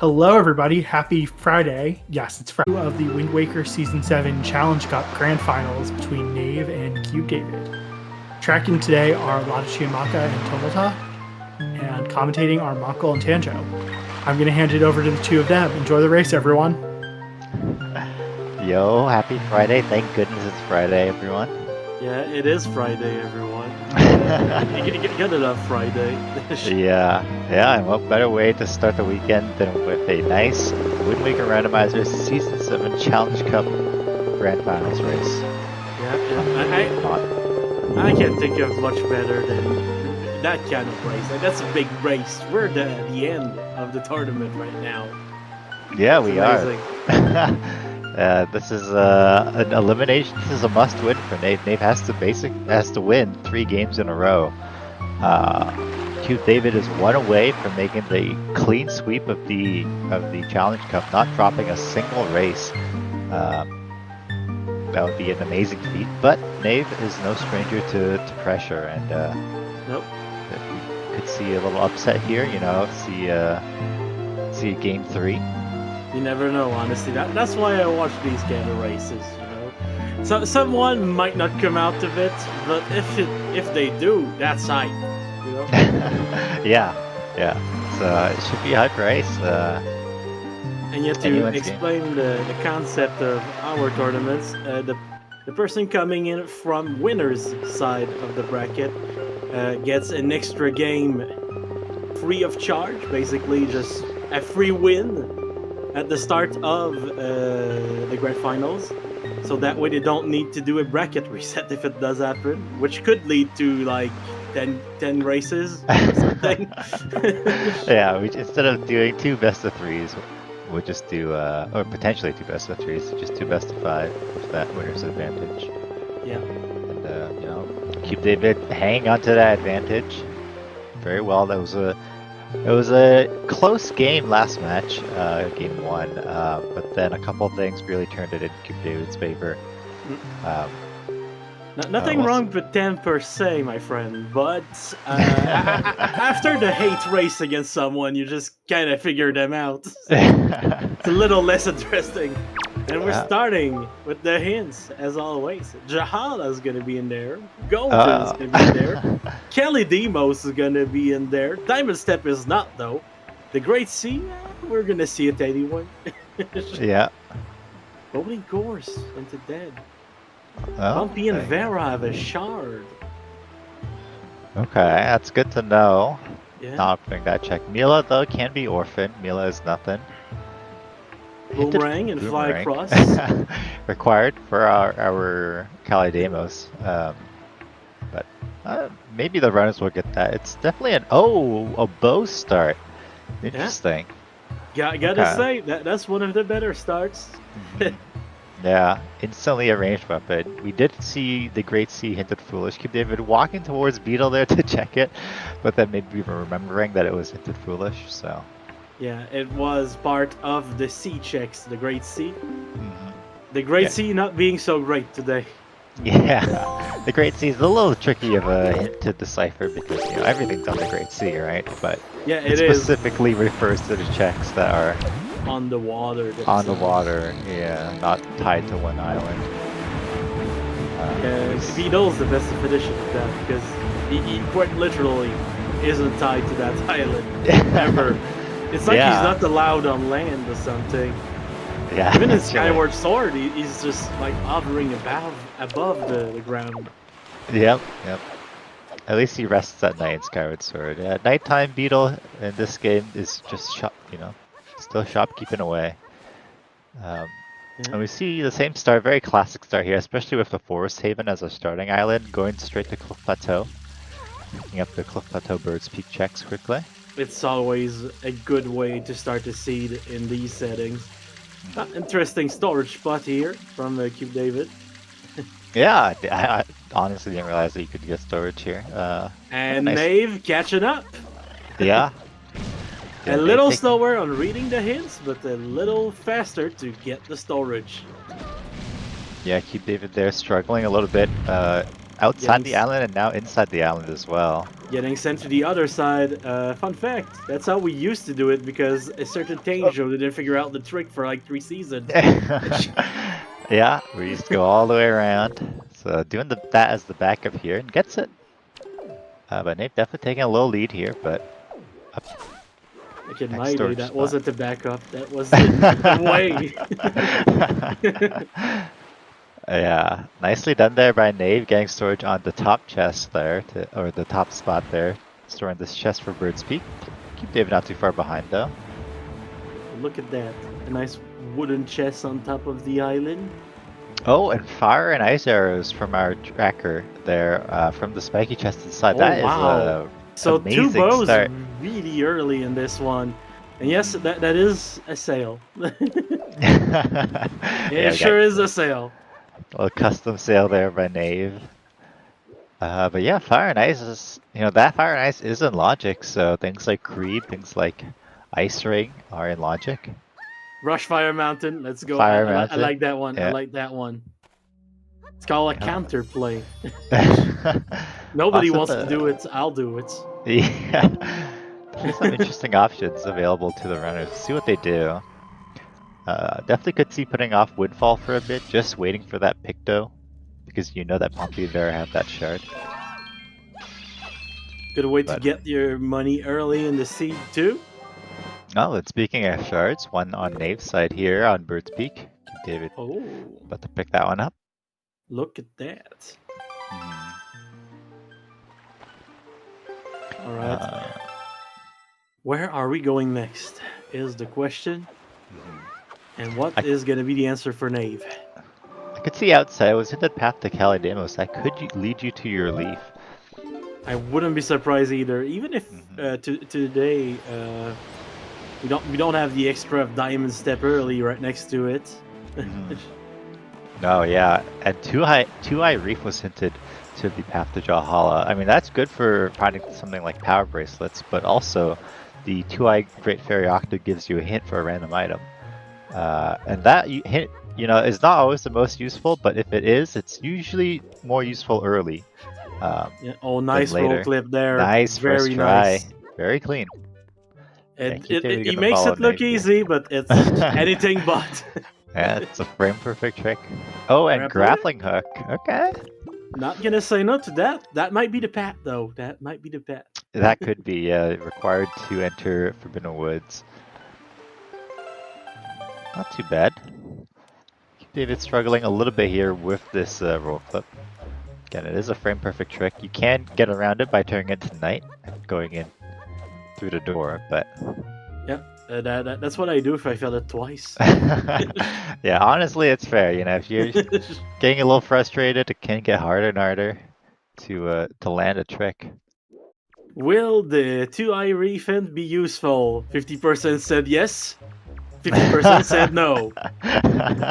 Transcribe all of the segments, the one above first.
Hello, everybody. Happy Friday. Yes, it's Friday of the Wind Waker Season 7 Challenge Cup Grand Finals between Nave and CubeDavid. Tracking today are Lada Chiamaka and Tomota, and commentating are Monkel and Tanjo. I'm going to hand it over to the two of them. Enjoy the race, everyone. Yo, happy Friday. Thank goodness it's Friday, everyone. Yeah, it is Friday, everyone. You get it on Friday. Yeah, and what better way to start the weekend than with a nice Wind Waker Randomizer Season 7 Challenge Cup Grand Finals race. Yeah, I can't think of much better than that kind of race. Like, that's a big race. We're at the end of the tournament right now. Yeah, we are. This is an elimination. This is a must-win for Nave. Nave has to win 3 games in a row. CubeDavid is 1 away from making the clean sweep of the Challenge Cup, not dropping a single race. That would be an amazing feat. But Nave is no stranger to pressure, and nope. We could see a little upset here. You know, see Game 3. You never know, honestly. That's why I watch these kind of races, you know. So someone might not come out of it, but if they do, that's hype, you know. yeah. So it should be a hype race. And yet to explain the concept of our tournaments, the person coming in from winner's side of the bracket gets an extra game free of charge, basically just a free win at the start of the grand finals, so that way they don't need to do a bracket reset if it does happen, which could lead to like 10 races or something. Yeah, instead of doing 2 best-of-3s, we'll just do, or potentially 2 best-of-3s, just 2 best-of-5 with that winner's advantage. Yeah. And, you know, CubeDavid hanging on to that advantage very well. It was a close game last match, game 1, but then a couple of things really turned it in CubeDavid's favor. Nothing wrong with 10 per se, my friend, but after the hate race against someone, you just kind of figure them out. It's a little less interesting. And we're starting with the hints, as always. Jahala's going to be in there. Golden's going to be in there. Kelly Demos is going to be in there. Diamond Step is not, though. The Great Sea, we're going to see it anyway. Yeah. Bowling Gorse into Dead. Oh, Bumpy and Vera have a shard. Okay, that's good to know. Yeah. Not opening that check. Mila, though, can be orphan. Mila is nothing. Boomerang and Fly Across. Required for our Calidemos. But maybe the runners will get that. It's definitely a bow start. Interesting. Yeah. Gotta say, that's one of the better starts. Yeah, instantly a ranged weapon. We did see the Great Sea hinted foolish. CubeDavid walking towards Beetle there to check it, but then maybe remembering that it was hinted foolish, so... Yeah, it was part of the sea checks, the Great Sea. The Great Sea not being so great today. Yeah, the Great Sea is a little tricky of a hint to decipher because, you know, everything's on the Great Sea, right? But yeah, it specifically refers to the checks that are... on the water. On the water, yeah, not tied to one island. Beetle's the best definition of that because he quite literally isn't tied to that island ever. It's like he's not allowed on land or something. Yeah. Even in Skyward Sword, he's just like hovering above the ground. Yep. At least he rests at night in Skyward Sword. Yeah, nighttime Beetle in this game is just still shopkeeping away. And we see the same start, very classic start here, especially with the Forest Haven as a starting island, going straight to Cliff Plateau. Picking up the Cliff Plateau Bird's Peak checks quickly. It's always a good way to start the seed in these settings. Interesting storage spot here from CubeDavid. Yeah, I honestly didn't realize that you could get storage here. And nice. Nave catching up. Yeah. A little slower on reading the hints, but a little faster to get the storage. Yeah, CubeDavid there struggling a little bit. outside the island and now inside the island as well. Getting sent to the other side. Fun fact, that's how we used to do it because a certain Tanjo didn't figure out the trick for like 3 seasons. Yeah, we used to go all the way around. So doing that as the backup here and gets it. But Nave definitely taking a little lead here, but up. Like in Next my day, storage that spot. wasn't the backup. That was the way. Yeah, nicely done there by Nave, getting storage on the top chest there, or the top spot there, storing this chest for Bird's Peak. CubeDavid not too far behind though. Look at that. A nice wooden chest on top of the island. Oh, and fire and ice arrows from our tracker there, from the spiky chest inside. Oh, That is wow. So amazing 2 bows start. really early in this one. And yes, that is a sail. It sure is a sail. A little custom sail there by Nave. But yeah, fire and ice is, that fire and ice is in logic, so things like Creep, things like Ice Ring are in logic. Rush Fire Mountain, let's go. Fire I Mountain. like that one. Yeah. I like that one. It's called a counterplay. Nobody Nobody wants to do it, I'll do it. Yeah. There's some interesting options available to the runners. See what they do. Definitely could see putting off Windfall for a bit, just waiting for that Picto, because you know that Pompey there have that shard. Good way to get your money early in the seed too. Oh, and speaking of shards, one on Nave's side here on Bird's Peak. David Oh, about to pick that one up. look at that. All right. Where are we going next is the question. And what is going to be the answer for Nave? I could see outside. I was hinted path to Calidemos. That could lead you to your leaf. I wouldn't be surprised either. Even if today we don't have the extra of Diamond Step early right next to it. No, yeah, and Two Eye Reef was hinted to the path to Jahala. I mean, that's good for finding something like Power Bracelets, but also the 2-Eye Great Fairy Octa gives you a hint for a random item. And that hint, is not always the most useful, but if it is, it's usually more useful early. Yeah. Oh, nice roll clip there. Nice very first try. nice. Very clean. He makes it look easy, but it's anything but. Yeah, it's a frame perfect trick. Oh, and grappling hook. Okay. Not gonna say no to that. That might be the pat, though. That might be the pat. That could be required to enter Forbidden Woods. Not too bad. David's struggling a little bit here with this roll clip. Again, it is a frame perfect trick. You can get around it by turning it to night and going in through the door, but yeah, that's what I do if I fail it twice. Yeah, honestly, it's fair. If you're getting a little frustrated, it can get harder and harder to land a trick. Will the 2-Eye Reef be useful? 50% said yes. 50% said no.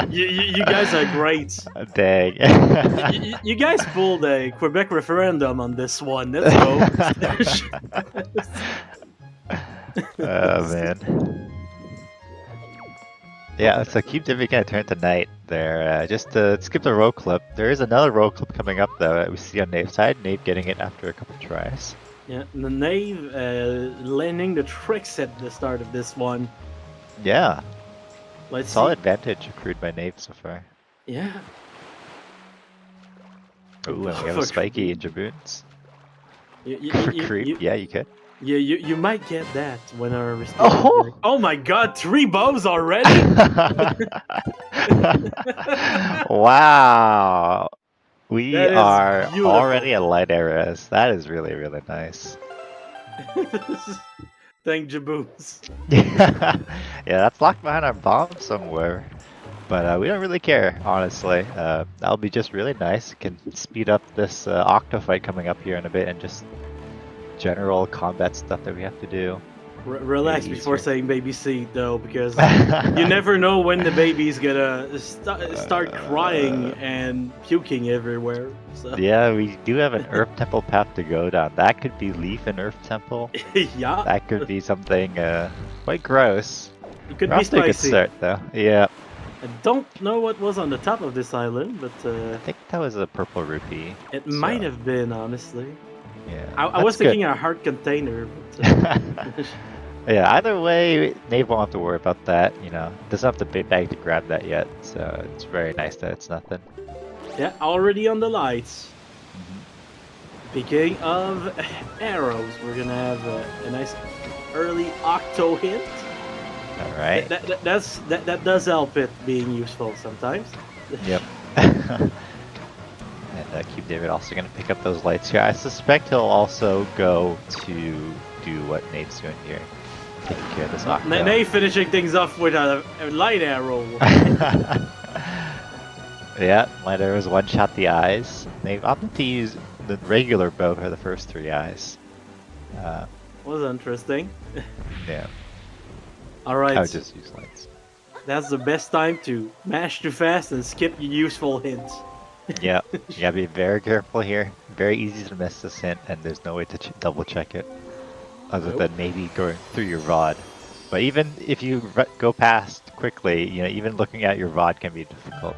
You guys are great. Dang. You guys pulled a Quebec referendum on this one. Let's go. Oh, man. Yeah, so CubeDavid gonna turn to night there. Just to skip the roll clip, there is another roll clip coming up though that we see on Nave's side. Nave getting it after a couple tries. Yeah, the Nave landing the tricks at the start of this one. Yeah. Let's Solid advantage accrued by Nave so far. Yeah. Ooh, and we have a spiky in Jaboons. Creep, yeah, you could. Yeah, you might get that when our Oh my god, 3 bows already? Wow. We are beautiful. already at light arrows. That is really, really nice. Thank Jaboons. Yeah, that's locked behind our bomb somewhere. But we don't really care, honestly. That'll be just really nice. It can speed up this Octo fight coming up here in a bit and just general combat stuff that we have to do. Relax before saying baby seat, though, because you never know when the baby's gonna start crying and puking everywhere. So. Yeah, we do have an Earth Temple path to go down. That could be Leaf and Earth Temple. Yeah. That could be something quite gross. It could We're be off to a good spicy. start, though. Yeah. I don't know what was on the top of this island, but I think that was a purple rupee. it might have been, honestly. Yeah, I was thinking a heart container, but yeah, either way, Nave won't have to worry about that, you know. Doesn't have the big bag to grab that yet, so it's very nice that it's nothing. yeah, already on the lights. Mm-hmm. Speaking of arrows, we're gonna have a nice early octo hint. All right. That does help it being useful sometimes. Yep. And CubeDavid also going to pick up those lights here. I suspect he'll also go to do what Nate's doing here. Taking care of this octo. Nate finishing things off with a light arrow. Yeah, light arrows one-shot the eyes. They've opted to use the regular bow for the first 3 eyes. Was interesting. Yeah. Alright. I would just use lights. That's the best time to mash too fast and skip your useful hints. Yeah, you gotta be very careful here. Very easy to miss this hint, and there's no way to double check it, other than maybe going through your VOD. But even if you go past quickly, you know, even looking at your VOD can be difficult.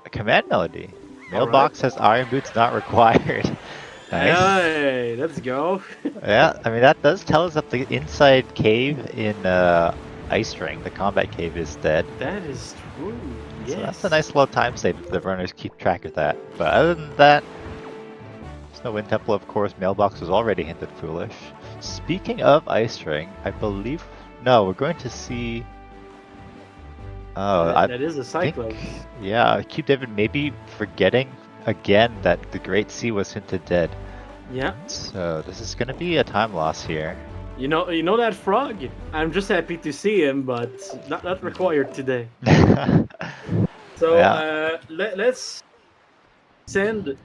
A command melody. Mailbox has iron boots not required. Nice. Hey, let's go. Yeah, I mean that does tell us that the inside cave in Ice Ring, the combat cave, is dead. That is true. Yes. So that's a nice little time save if the runners keep track of that. But other than that, Snow Wind Temple, of course, Mailbox was already hinted foolish. Speaking of Ice Ring, I believe... No, we're going to see... Oh, that is a Cyclops. Yeah, CubeDavid may be forgetting again that the Great Sea was hinted dead. Yeah. So this is going to be a time loss here. You know that frog? I'm just happy to see him, but not required today. So Yeah. let's send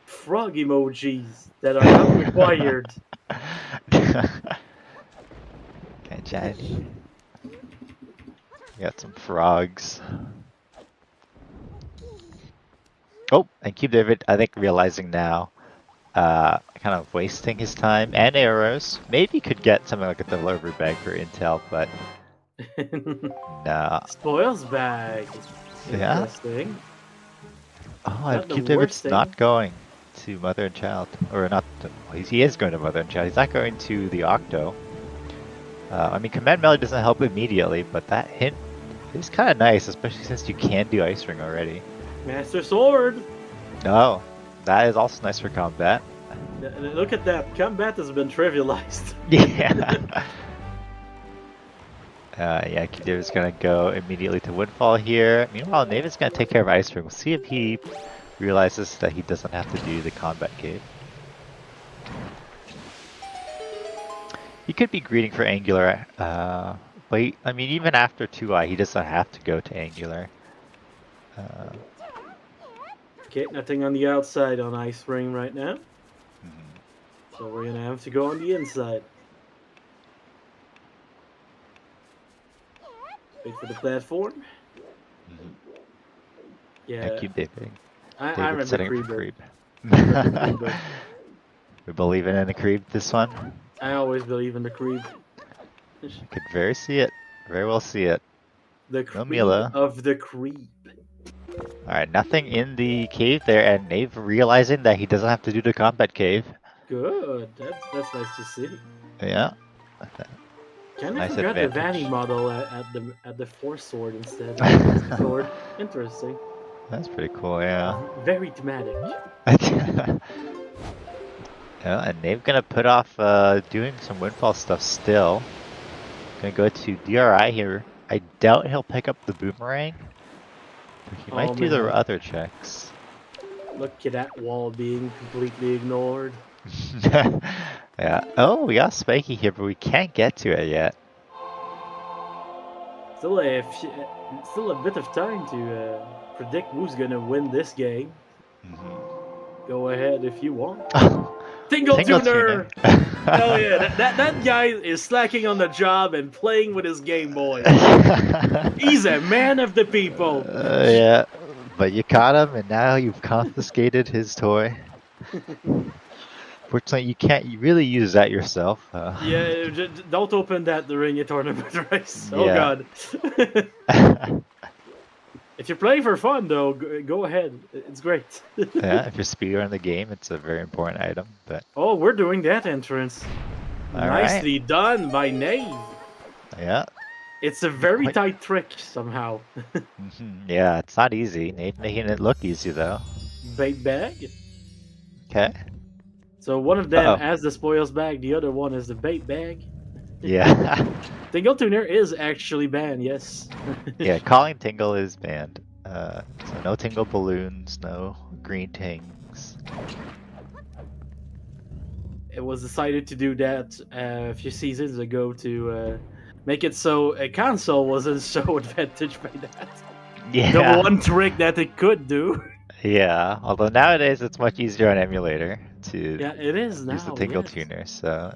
frog emojis that are not required. Okay, Chad. Got some frogs. Oh, and CubeDavid, I think realizing now, kind of wasting his time and arrows. Maybe could get something like a delivery bag for intel, but nah. Spoils bag. Yeah. Interesting. Oh, Not and the CubeDavid's worst thing. not going to Mother and Child, or not. He is going to Mother and Child. He's not going to the Octo. I mean, Command Melody doesn't help immediately, but that hint is kind of nice, especially since you can do Ice Ring already. Master Sword. Oh, that is also nice for combat. Look at that. Combat has been trivialized. Yeah. Yeah, CubeDavid's gonna go immediately to Windfall here. Meanwhile, Nave's gonna take care of Ice Ring. We'll see if he realizes that he doesn't have to do the combat cave. He could be greeting for Angular, but I mean, even after 2i, he doesn't have to go to Angular. Okay, nothing on the outside on Ice Ring right now. So we're gonna have to go on the inside. Wait for the platform. Yeah, CubeDavid. I David remember setting for Creeper. creep. We believing in the creep this one? I always believe in the creep. You could very see it. Very well see it. The creep Mila. of the creep. Alright, nothing in the cave there, and Nave realizing that he doesn't have to do the combat cave. Good. That's nice to see. Yeah. Kind of Nice forgot the advantage. Vanny model at the Force Sword instead. Sword. Interesting. That's pretty cool, yeah. Very thematic. Yeah, and Nave gonna put off doing some Windfall stuff still. Gonna go to DRI here. I doubt he'll pick up the boomerang. But he might do the man. other checks. Look at that wall being completely ignored. Yeah. Oh, we got Spiky here, but we can't get to it yet. Still a bit of time to predict who's gonna win this game. Go ahead if you want. Tingle Tuner! Hell yeah, that guy is slacking on the job and playing with his Game Boy. He's a man of the people. Yeah, but you caught him, and now you've confiscated his toy. Fortunately, you can't really use that yourself. Yeah, don't open that during a tournament race. Oh Yeah. god. If you're playing for fun, though, go ahead. It's great. Yeah, if you're speedrunning the game, it's a very important item. But Oh, we're doing that entrance. all Nicely done by Nave. right. Yeah. It's a very tight trick somehow. Yeah, it's not easy. Making it look easy though. Bait bag. Okay. So one of them has the spoils bag, the other one is the bait bag. Yeah. Tingle Tuner is actually banned, yes. Yeah, calling Tingle is banned. So no Tingle balloons, no green tings. It was decided to do that a few seasons ago to make it so a console wasn't so advantaged by that. Yeah. The one trick that it could do. Yeah, although nowadays it's much easier on emulator to Yeah, it is now. use the Tingle yes. Tuner, so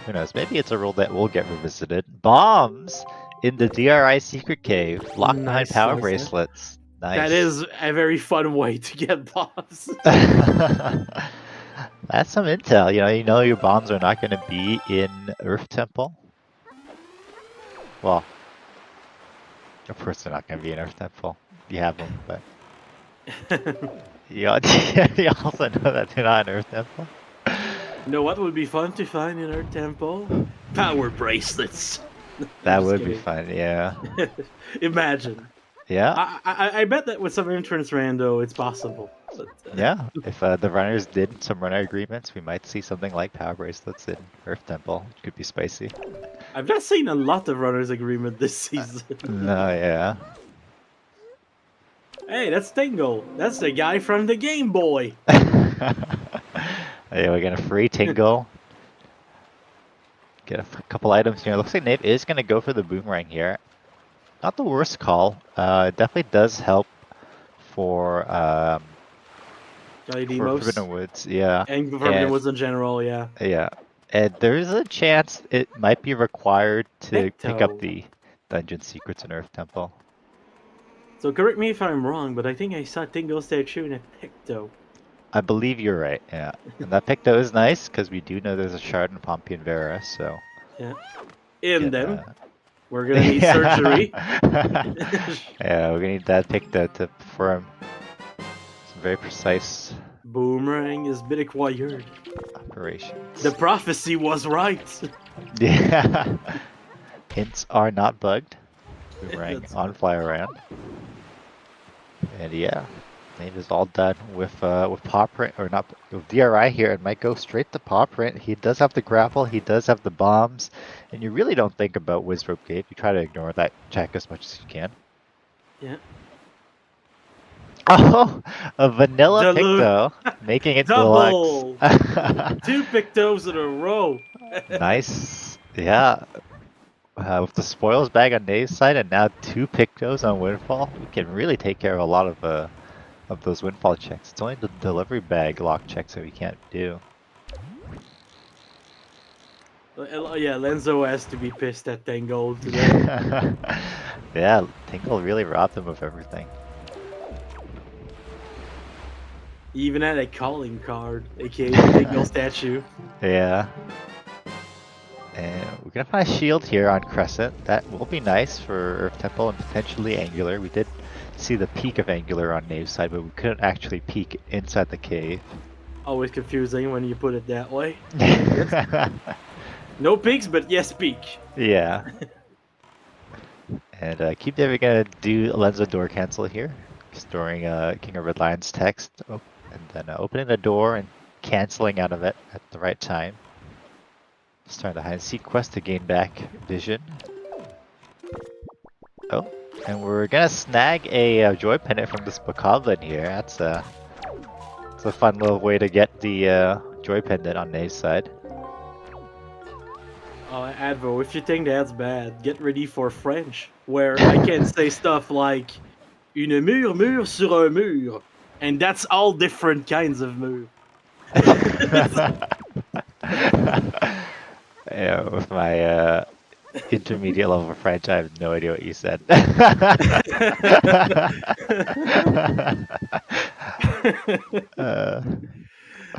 who knows? Maybe it's a rule that will get revisited. Bombs in the DRI secret cave, locked behind Nice, power nice, bracelets. Nice. That is a very fun way to get bombs. That's some intel. You know your bombs are not going to be in Earth Temple. Well, of course they're not going to be in Earth Temple. You have them, but you also know that they're not in Earth Temple. You know what would be fun to find in our temple? Power bracelets. That would be fun, yeah. Imagine. Yeah. I bet that with some entrance rando, it's possible. But, Yeah. If the runners did some runner agreements, we might see something like power bracelets in Earth Temple. It could be spicy. I've not seen a lot of runners agreement this season. No, yeah. Hey, that's Tingle. That's the guy from the Game Boy. Yeah, we're gonna free Tingle. Get a couple items here. Looks like Nave is gonna go for the boomerang here. Not the worst call. It definitely does help for Forbidden Woods. Yeah. And Forbidden Woods in general, yeah. Yeah. And there is a chance it might be required to pick up the dungeon secrets in Earth Temple. So correct me if I'm wrong, but I think I saw Tingle statue in a Picto. I believe you're right, yeah. And that Picto is nice, because we do know there's a shard in Pompey and Vera, so... Yeah. In them. We're gonna need surgery. Yeah, we're gonna need that Picto to perform some very precise... Boomerang has been acquired. Operations. The prophecy was right. Yeah. Hints are not bugged. Boomerang on fly around. And yeah, Nave is all done with paw print, or not with DRI here. It might go straight to paw print. He does have the grapple, he does have the bombs, and you really don't think about Wiz Rope Gate. You try to ignore that check as much as you can. Yeah. Oh, a vanilla Picto, making it double. deluxe. 2 Pictos in a row. Nice. Yeah. With the spoils bag on Nave's side and now 2 Pictos on Windfall, we can really take care of a lot of those Windfall checks. It's only the delivery bag lock checks that we can't do. Yeah, Lenzo has to be pissed at Tingle today. Yeah, Tingle really robbed him of everything. He even had a calling card, aka the Tingle statue. Yeah. And we're gonna find a shield here on Crescent. That will be nice for Earth Temple and potentially Angular. We did see the peak of Angular on Nave's side, but we couldn't actually peek inside the cave. Always confusing when you put it that way. No peaks, but yes peak. Yeah. And CubeDavid gonna do Lenzo door cancel here, storing King of Red Lion's text, and then opening the door and canceling out of it at the right time. Starting the hide and seek quest to gain back vision. Oh, and we're gonna snag a joy pendant from this bokoblin here. That's a fun little way to get the joy pendant on Nave's side. Oh, Advo, if you think that's bad, get ready for French, where I can say stuff like une mur sur un mur, and that's all different kinds of mur. Yeah, with my intermediate level of French, I have no idea what you said.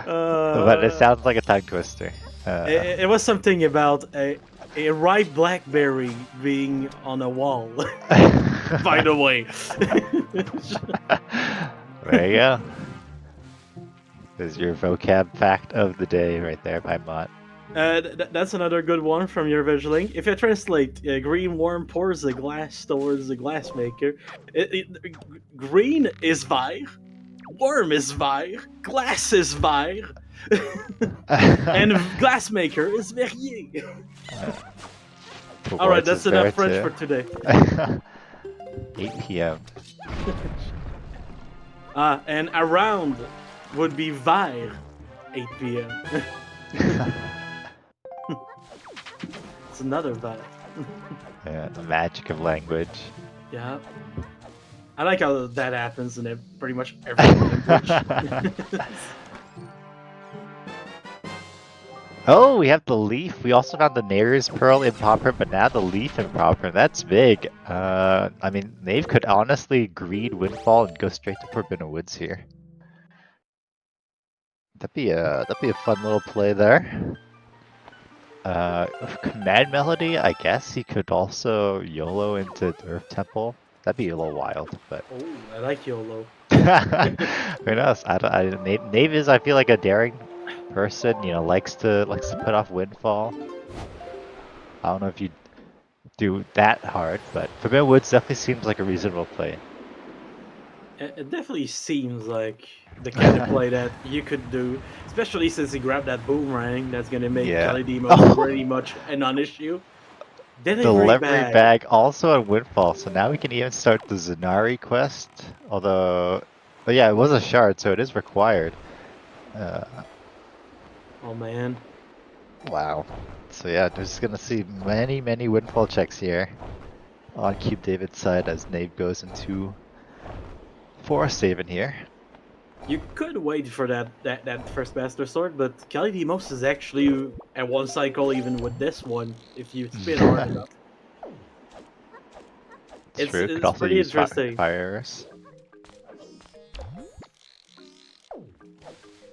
But it sounds like a tongue twister. It was something about a ripe blackberry being on a wall. By the way. There you go. There's your vocab fact of the day right there by Mott. That's another good one from your visualing. If I translate, green worm pours a glass towards the glass maker. Green is waar, worm is waar, glass is waar, and glassmaker is verrier. Alright, that's enough French for today. 8 p.m. And around would be vers 8 p.m. It's another vibe. Yeah, the magic of language. Yeah. I like how that happens in pretty much every language. Oh, we have the leaf. We also found the Nare's Pearl improper, but now the leaf improper. That's big. I mean, Nave could honestly greed Windfall and go straight to Forbidden Woods here. That'd be a fun little play there. Command Melody, I guess he could also YOLO into Earth Temple. That'd be a little wild, but. Oh, I like YOLO. Who knows? Nave is, I feel like, a daring person. You know, likes to put off Windfall. I don't know if you do that hard, but Forbidden Woods definitely seems like a reasonable play. It definitely seems like the kind of play that you could do, especially since he grabbed that boomerang. That's gonna make Kalidimo pretty much a non-issue. Delivery bag also on Windfall, so now we can even start the Zenari quest. Although, but yeah, it was a shard, so it is required. Oh man! Wow. So yeah, just gonna see many Windfall checks here on CubeDavid's side as Nave goes into Forest Haven here. You could wait for that first Master Sword, but Kalidimos is actually at one cycle even with this one, if you spin hard enough. It's true. It's could also pretty use interesting. Fires.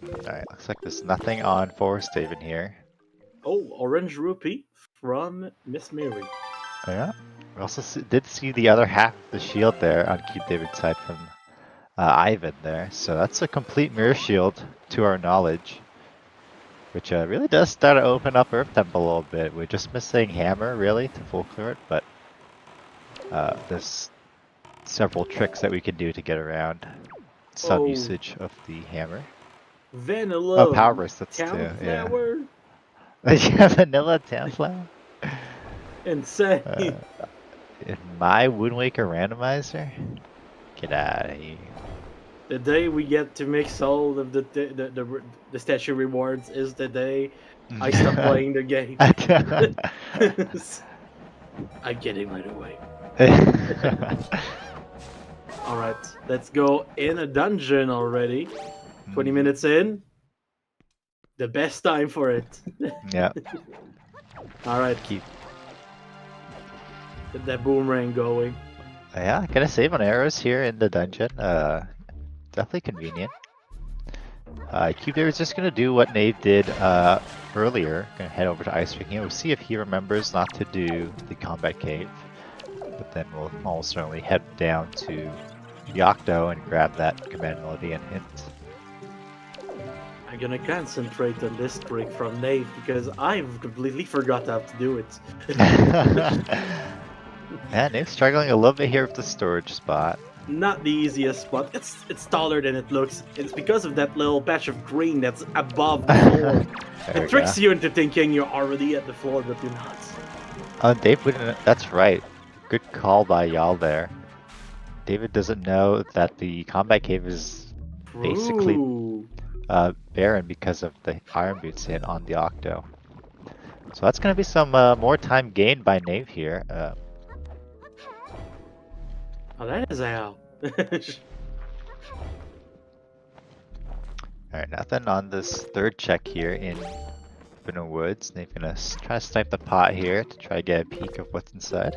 Alright, looks like there's nothing on Forest Haven here. Oh, orange rupee from Miss Mary. Oh, yeah. We also did see the other half of the shield there on CubeDavid's side from Ivan there, so that's a complete mirror shield to our knowledge, which really does start to open up Earth Temple a little bit. We're just missing Hammer really to full clear it, but there's several tricks that we can do to get around some usage of the Hammer. Vanilla. Oh, power bracelets too. Yeah. Yeah, vanilla Townflower. Insane. In my Wind Waker randomizer. Get out of here. The day we get to mix all of the statue rewards is the day I stop playing the game. I get it right away. Alright, let's go in a dungeon already. 20 minutes in. The best time for it. Yeah. Alright. Keep. Get that boomerang going. Yeah, gonna save on arrows here in the dungeon. Definitely convenient. CubeDavid's just gonna do what Nave did earlier. Gonna head over to Ice Ring here. We'll see if he remembers not to do the combat cave. But then we'll almost certainly head down to the Octo and grab that command melody and hint. I'm gonna concentrate on this trick from Nave because I've completely forgot how to do it. Yeah, Nave's struggling a little bit here with the storage spot. Not the easiest spot. It's taller than it looks. It's because of that little patch of green that's above the floor. It tricks you into thinking you're already at the floor, but you're not. Dave wouldn't. That's right. Good call by y'all there. David doesn't know that the combat cave is basically barren because of the iron boots hit on the Octo. So that's going to be some more time gained by Nave here. Oh, that is how. Alright, nothing on this third check here in Forbidden Woods. Nave's going to try to snipe the pot here to try to get a peek of what's inside.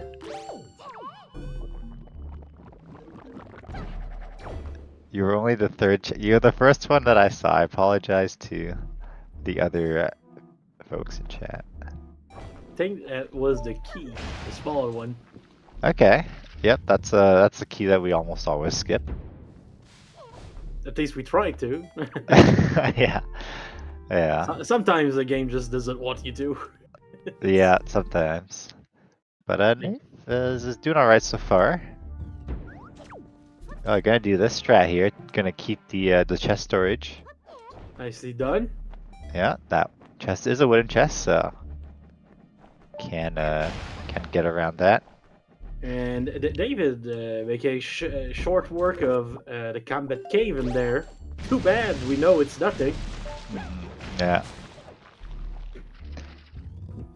You're only the third. You're the first one that I saw. I apologize to the other folks in chat. I think that was the key, the smaller one. Okay. Yep, that's the key that we almost always skip. At least we try to. Yeah. Yeah. Sometimes the game just doesn't want you to. Yeah, sometimes. But Nave is doing alright so far. Oh, gonna do this strat here. Gonna keep the chest storage. Nicely done. Yeah, that chest is a wooden chest, so can get around that. And David make a short work of the combat cave in there. Too bad, we know it's nothing. Yeah.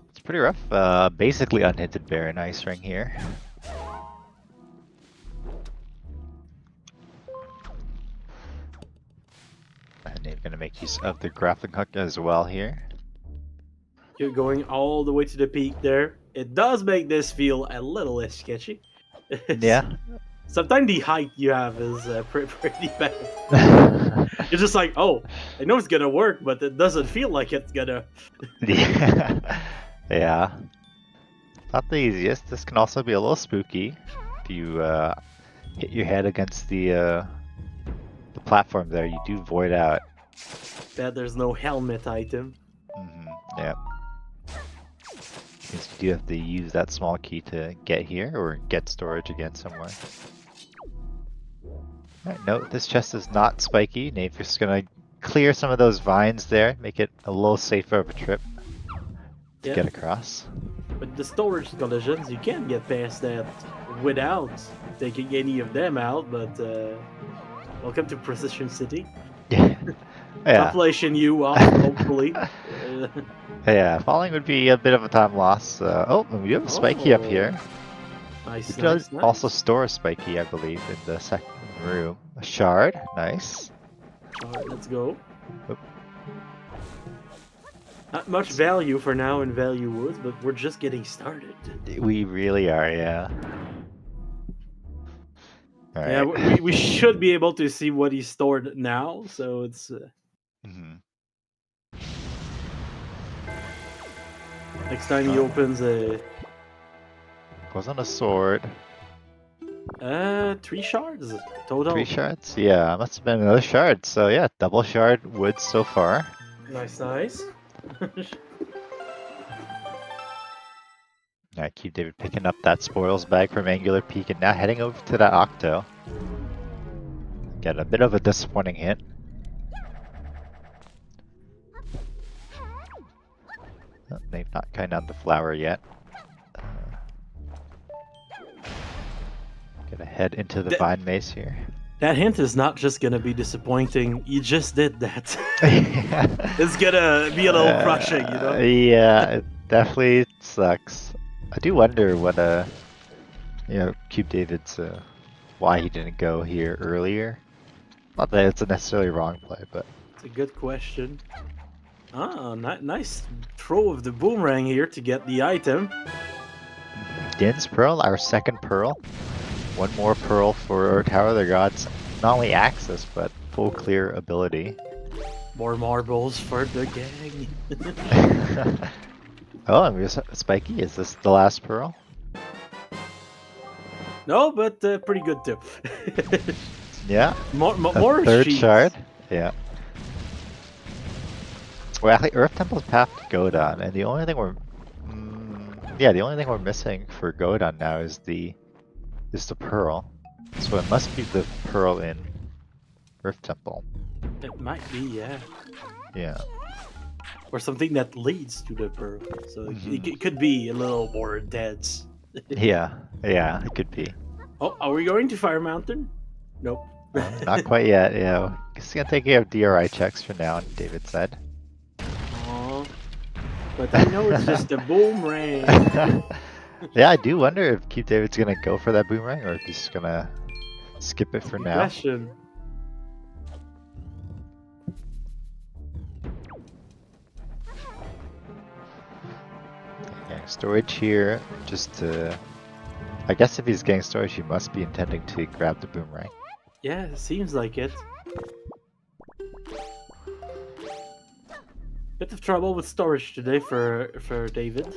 It's pretty rough. Basically unhinted bear and ice ring here. And they're gonna make use of the grappling hook as well here. You're going all the way to the peak there. It does make this feel a little less sketchy. Yeah. Sometimes the height you have is pretty bad. You're just like, oh, I know it's gonna work, but it doesn't feel like it's gonna. Yeah. Yeah. Not the easiest. This can also be a little spooky if you hit your head against the platform there. You do void out. That there's no helmet item. Yeah. Means you do have to use that small key to get here or get storage again somewhere. Alright, no, this chest is not spiky. Nave's just gonna clear some of those vines there, make it a little safer of a trip to get across. But the storage collisions, you can't get past that without taking any of them out, but welcome to Precision City. Yeah. Population U off, hopefully. Yeah, falling would be a bit of a time loss. Oh, we do have a spiky up here. Nice, You nice, can nice. also store a spiky, I believe, in the second room. A shard, nice. Alright, let's go. Oop. Not much value for now in Value Woods, but we're just getting started. We really are, yeah. All right. Yeah, we should be able to see what he stored now, so it's... Next time he opens a... Wasn't a sword. 3 shards total. 3 shards? Yeah, must have been another shard. So yeah, double shard wood so far. Nice, nice. Alright, CubeDavid picking up that spoils bag from Angular Peak and now heading over to that Octo. Get a bit of a disappointing hit. Oh, they've not kind on the flower yet. Gonna head into the vine maze here. That hint is not just gonna be disappointing, you just did that. Yeah. It's gonna be a little crushing, you know? Yeah, it definitely sucks. I do wonder what CubeDavid's why he didn't go here earlier. Not that it's a necessarily wrong play, but it's a good question. Ah, nice throw of the boomerang here to get the item. Din's Pearl, our second pearl. One more pearl for Tower of the Gods. Not only access, but full clear ability. More marbles for the gang. Oh, and we have Spiky. Is this the last pearl? No, but pretty good too. Yeah. More third sheets. shard. Yeah. Well, actually, Earth Temple's path to Godon, and the only thing we're missing for Godon now is the pearl. So it must be the pearl in Earth Temple. It might be, yeah. Yeah. Or something that leads to the pearl. So it could be a little more intense. Yeah, it could be. Oh, are we going to Fire Mountain? Nope. Not quite yet, yeah. Just gonna take care of DRI checks for now, David said. Aww. But I know it's just a boomerang. Yeah, I do wonder if CubeDavid's gonna go for that boomerang or if he's gonna skip it for now. Question. Getting storage here, just to... I guess if he's getting storage, he must be intending to grab the boomerang. Yeah, it seems like it. Bit of trouble with storage today for David.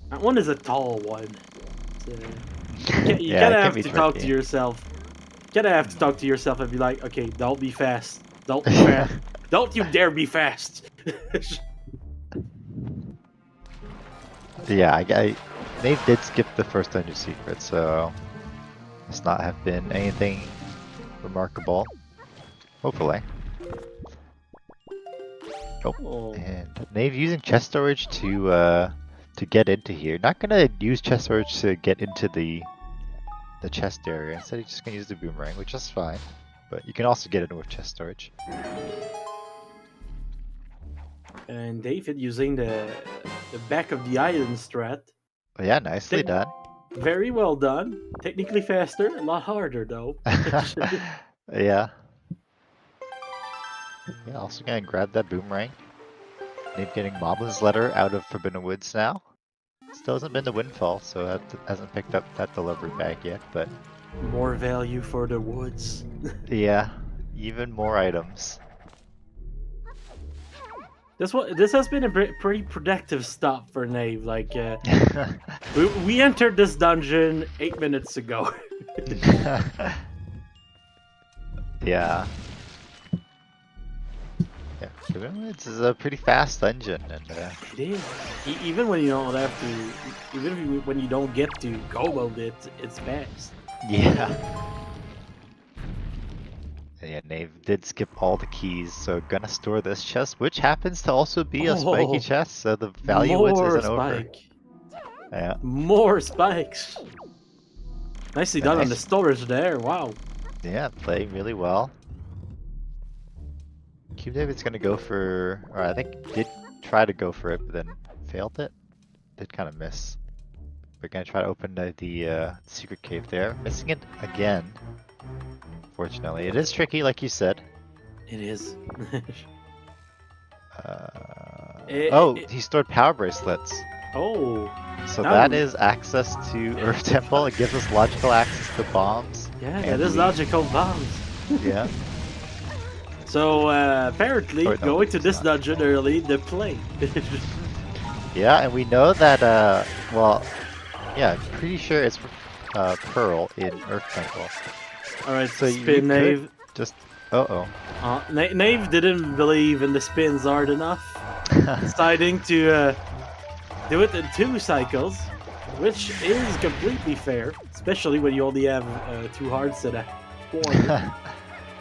That one is a tall one. You Yeah, gotta it can have be to talk to tricky. yourself. You gotta have to talk to yourself and be like, okay, don't be fast. Don't be fast. Don't you dare be fast. Yeah, Nave did skip the first dungeon secret, so must not have been anything remarkable. Hopefully. Oh. And Nave using chest storage to get into here. Not gonna use chest storage to get into the chest area. Instead, he's just gonna use the boomerang, which is fine. But you can also get in with chest storage. And David using the back of the island strat. But yeah, nicely done. Very well done. Technically faster, a lot harder though. Yeah. Yeah, also gonna grab that boomerang. Nave getting Moblin's Letter out of Forbidden Woods now. Still hasn't been the Windfall, so hasn't picked up that delivery bag yet, but... More value for the woods. Yeah, even more items. This has been a pretty productive stop for Nave. Like, we entered this dungeon 8 minutes ago. Yeah. Yeah, Forbidden Woods is a pretty fast dungeon, and It is. Even when you don't have to, even when you don't get to go about it, it's fast. yeah. And yeah, Nave did skip all the keys, so gonna store this chest, which happens to also be a spiky Oh, chest, so the value woods more isn't over. spike. Yeah. More spikes. Nicely done on the Nice. storage there. Wow. Yeah, playing really well. CubeDavid's gonna go for, or I think did try to go for it, but then failed it. Did kind of miss. We're gonna try to open the secret cave there. Missing it again. Fortunately, it is tricky, like you said. It is. He stored power bracelets. Oh. So Now that we- is access to Earth Temple. It gives us logical access to bombs. Yeah, and that is logical bombs. Yeah. So apparently, Or no, going to it's this not. dungeon early, the play. Yeah, and we know that, well, yeah, I'm pretty sure it's Pearl in Earth Temple. Alright, So you spin Nave. could just, uh-oh. Nave didn't believe in the spins hard enough, deciding to do it in 2 cycles, which is completely fair, especially when you only have 2 hearts in a corner.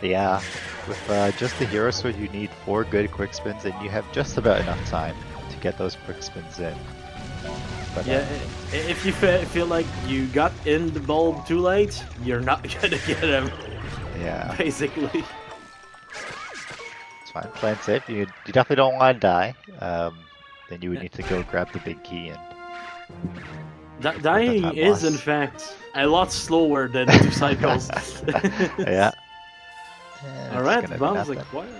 Yeah, with just the Hero Sword you need 4 good quick spins and you have just about enough time to get those quick spins in. But, Yeah, if you feel like you got in the bulb too late, you're not gonna get him, yeah, basically. it's fine. Playing safe. You definitely don't want to die. Then you would need to go grab the big key and... Dying time is, in loss. fact, a lot slower than 2 cycles. Yeah. Alright, bombs acquired.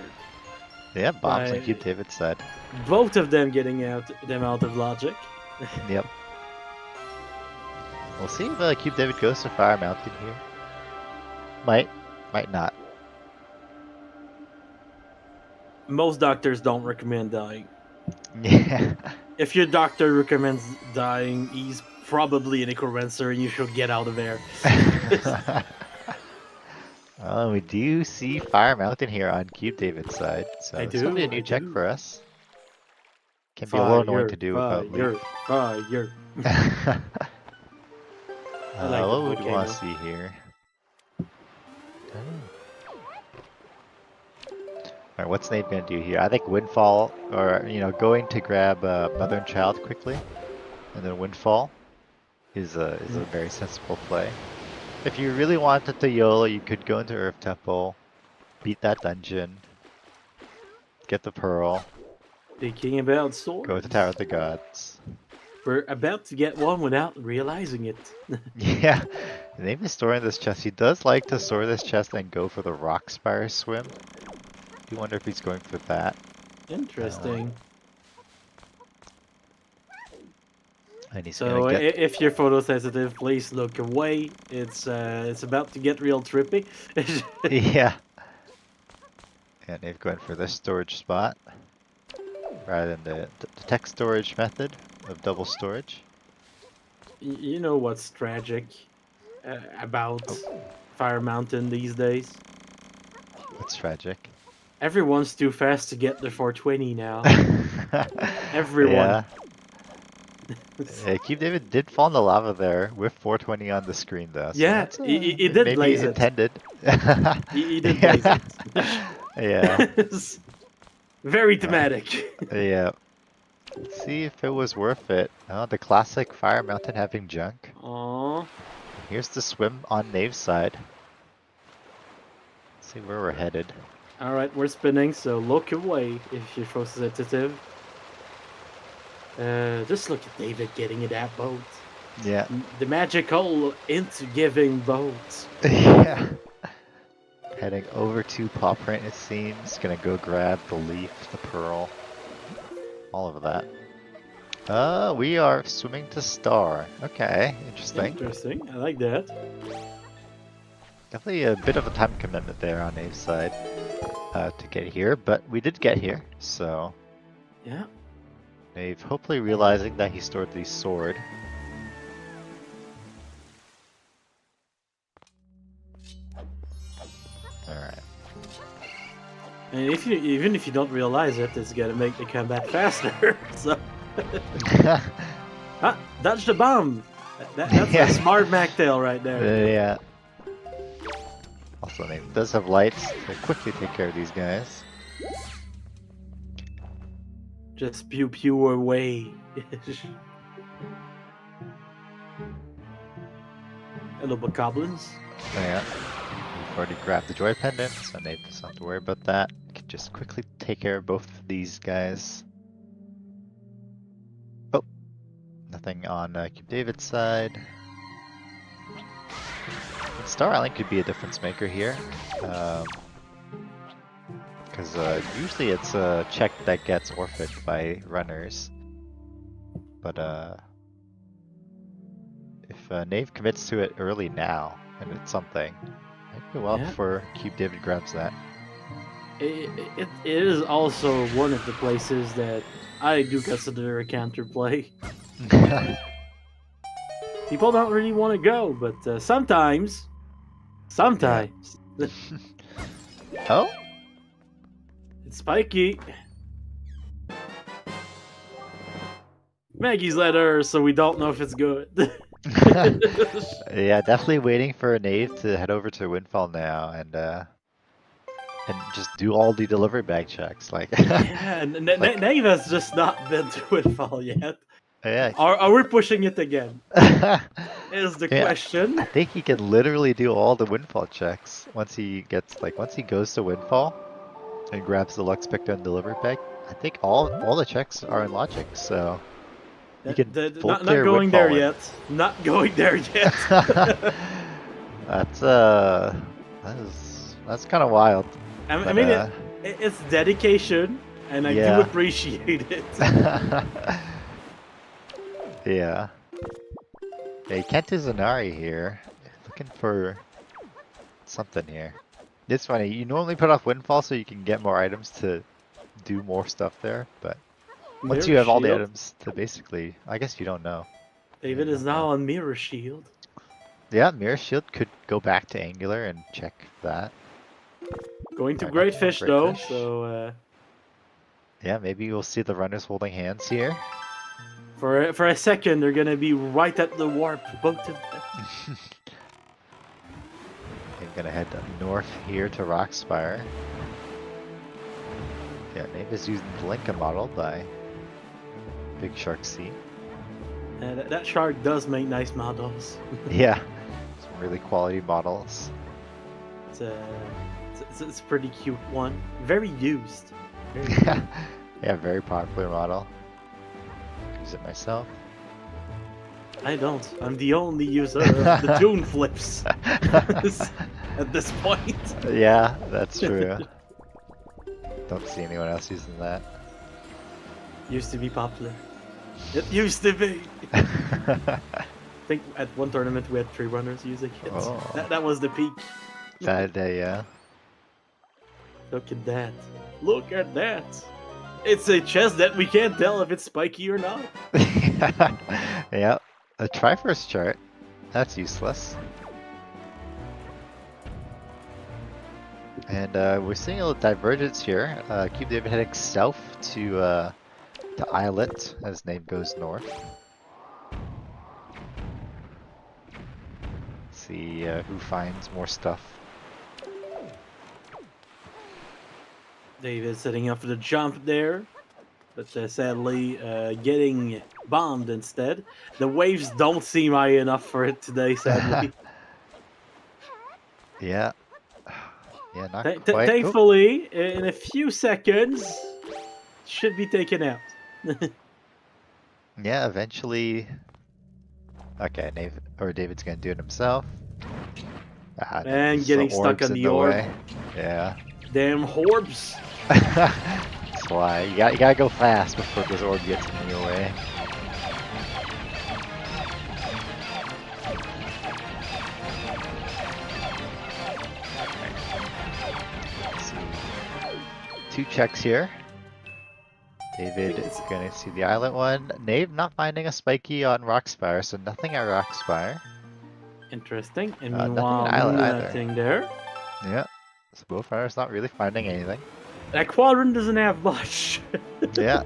Yeah, bombs on By- CubeDavid said. Both of them getting them out of logic. Yep. We'll see if CubeDavid goes to Fire Mountain here. Might not. Most doctors don't recommend dying. Yeah. If your doctor recommends dying, he's probably an necromancer and you should get out of there. Well, we do see Fire Mountain here on CubeDavid's side, so I this will be a do, new I check do. for us. Can be a little annoying to do without loot. Fire. I like What the would we want volcano. to see here? Alright, what's Nate gonna do here? I think Windfall, or going to grab Mother and Child quickly, and then Windfall is a very sensible play. If you really wanted to YOLO, you could go into Earth Temple, beat that dungeon, get the Pearl, Speaking about swords, go to Tower of the Gods. we're about to get one without realizing it. Yeah, Nate is storing this chest. He does like to store this chest and go for the Rock Spire swim. I do wonder if he's going for that. Interesting. And he's So gonna get... if you're photosensitive, please look away. It's about to get real trippy. Yeah. And they've gone for this storage spot rather than the text storage method of double storage. You know what's tragic about Fire Mountain these days? What's tragic? Everyone's too fast to get the 420 now. Everyone. Yeah. CubeDavid did fall in the lava there with 420 on the screen though. So Yeah, that's, he did maybe blaze it. intended. He did blaze it. Yeah. Very thematic. Yeah. Let's see if it was worth it. Oh, the classic Fire Mountain having junk. Aww. Here's the swim on Nave's side. Let's see where we're headed. Alright, we're spinning, so look away if you're photosensitive. Just look at David getting in that boat. Yeah. The magical into giving boat. Yeah. Heading over to Paw Print, it seems. Gonna go grab the leaf, the pearl, all of that. We are swimming to Star. Okay, interesting. Interesting, I like that. Definitely a bit of a time commitment there on Nave's side to get here, but we did get here, so... Yeah. Nave hopefully realizing that he stored the sword. Alright. And even if you don't realize it, it's gonna make the comeback faster. So, dodge the bomb. That's Yeah. a smart MacTail right there. Yeah. Also, Nave does have lights to quickly take care of these guys. Just pew pew away. Hello, bokoblins. Yeah. We've already grabbed the joy pendant, so Nave doesn't have to worry about that. Can just quickly take care of both of these guys. Oh, nothing on CubeDavid's side. Star Island could be a difference maker here. Because usually it's a check that gets orphaned by runners. But if Nave commits to it early now, and it's something, might be well before CubeDavid grabs that. It is also one of the places that I do consider a counterplay. People don't really want to go, but sometimes. Oh? It's spiky. Maggie's letter, so we don't know if it's good. Yeah, definitely waiting for a Nave to head over to Windfall now and just do all the delivery bag checks. Like, yeah, Nave has just not been to Windfall yet. Yeah. Are we pushing it again? Is the question. I think he can literally do all the Windfall checks once he gets once he goes to Windfall and grabs the Lux Picto and delivery bag. I think all the checks are in logic, so you can not going there yet. Not going there yet. That's kind of wild. I mean, it's dedication, and I do appreciate it. Yeah. Hey, Kent Izanari here. Looking for something here. It's funny, you normally put off Windfall so you can get more items to do more stuff there, but once you have all the items to basically, I guess you don't know. David is now on Mirror Shield. Yeah, Mirror Shield could go back to Angular and check that. Going to Great Fish though, so... Yeah, maybe we'll see the runners holding hands here. For a second, they're gonna be right at the warp, both of them. I'm gonna head north here to Rockspire. Yeah, Nave is using the Lincoln model by Big Shark C. That shark does make nice models. Yeah, some really quality models. It's a pretty cute one. Very used. Very used. Yeah, very popular model. Use it myself. I don't. I'm the only user of the Dune flips at this point. Yeah, that's true. Don't see anyone else using that. Used to be popular. It used to be. I think at one tournament we had 3 runners using it. Oh. That was the peak. Bad day, yeah. Look at that. Look at that. It's a chest that we can't tell if it's spiky or not. Yeah. A Triforce chart. That's useless. And we're seeing a little divergence here. CubeDavid heading south to Islet as name goes north. See who finds more stuff. David setting up for the jump there, but sadly getting bombed instead. The waves don't seem high enough for it today, sadly. Yeah. Yeah, not quite. Thankfully, in a few seconds, should be taken out. Yeah, eventually. Okay, David's gonna do it himself. And getting stuck on the orb. Way. Yeah. Damn orbs. That's why you gotta go fast before this orb gets in your way. Two checks here. David is gonna see the island one. Nave not finding a spiky on Rockspire, so nothing at Rockspire. Interesting. And meanwhile, nothing there. Yeah. So both runners not really finding anything. That quadrant doesn't have much. Yeah.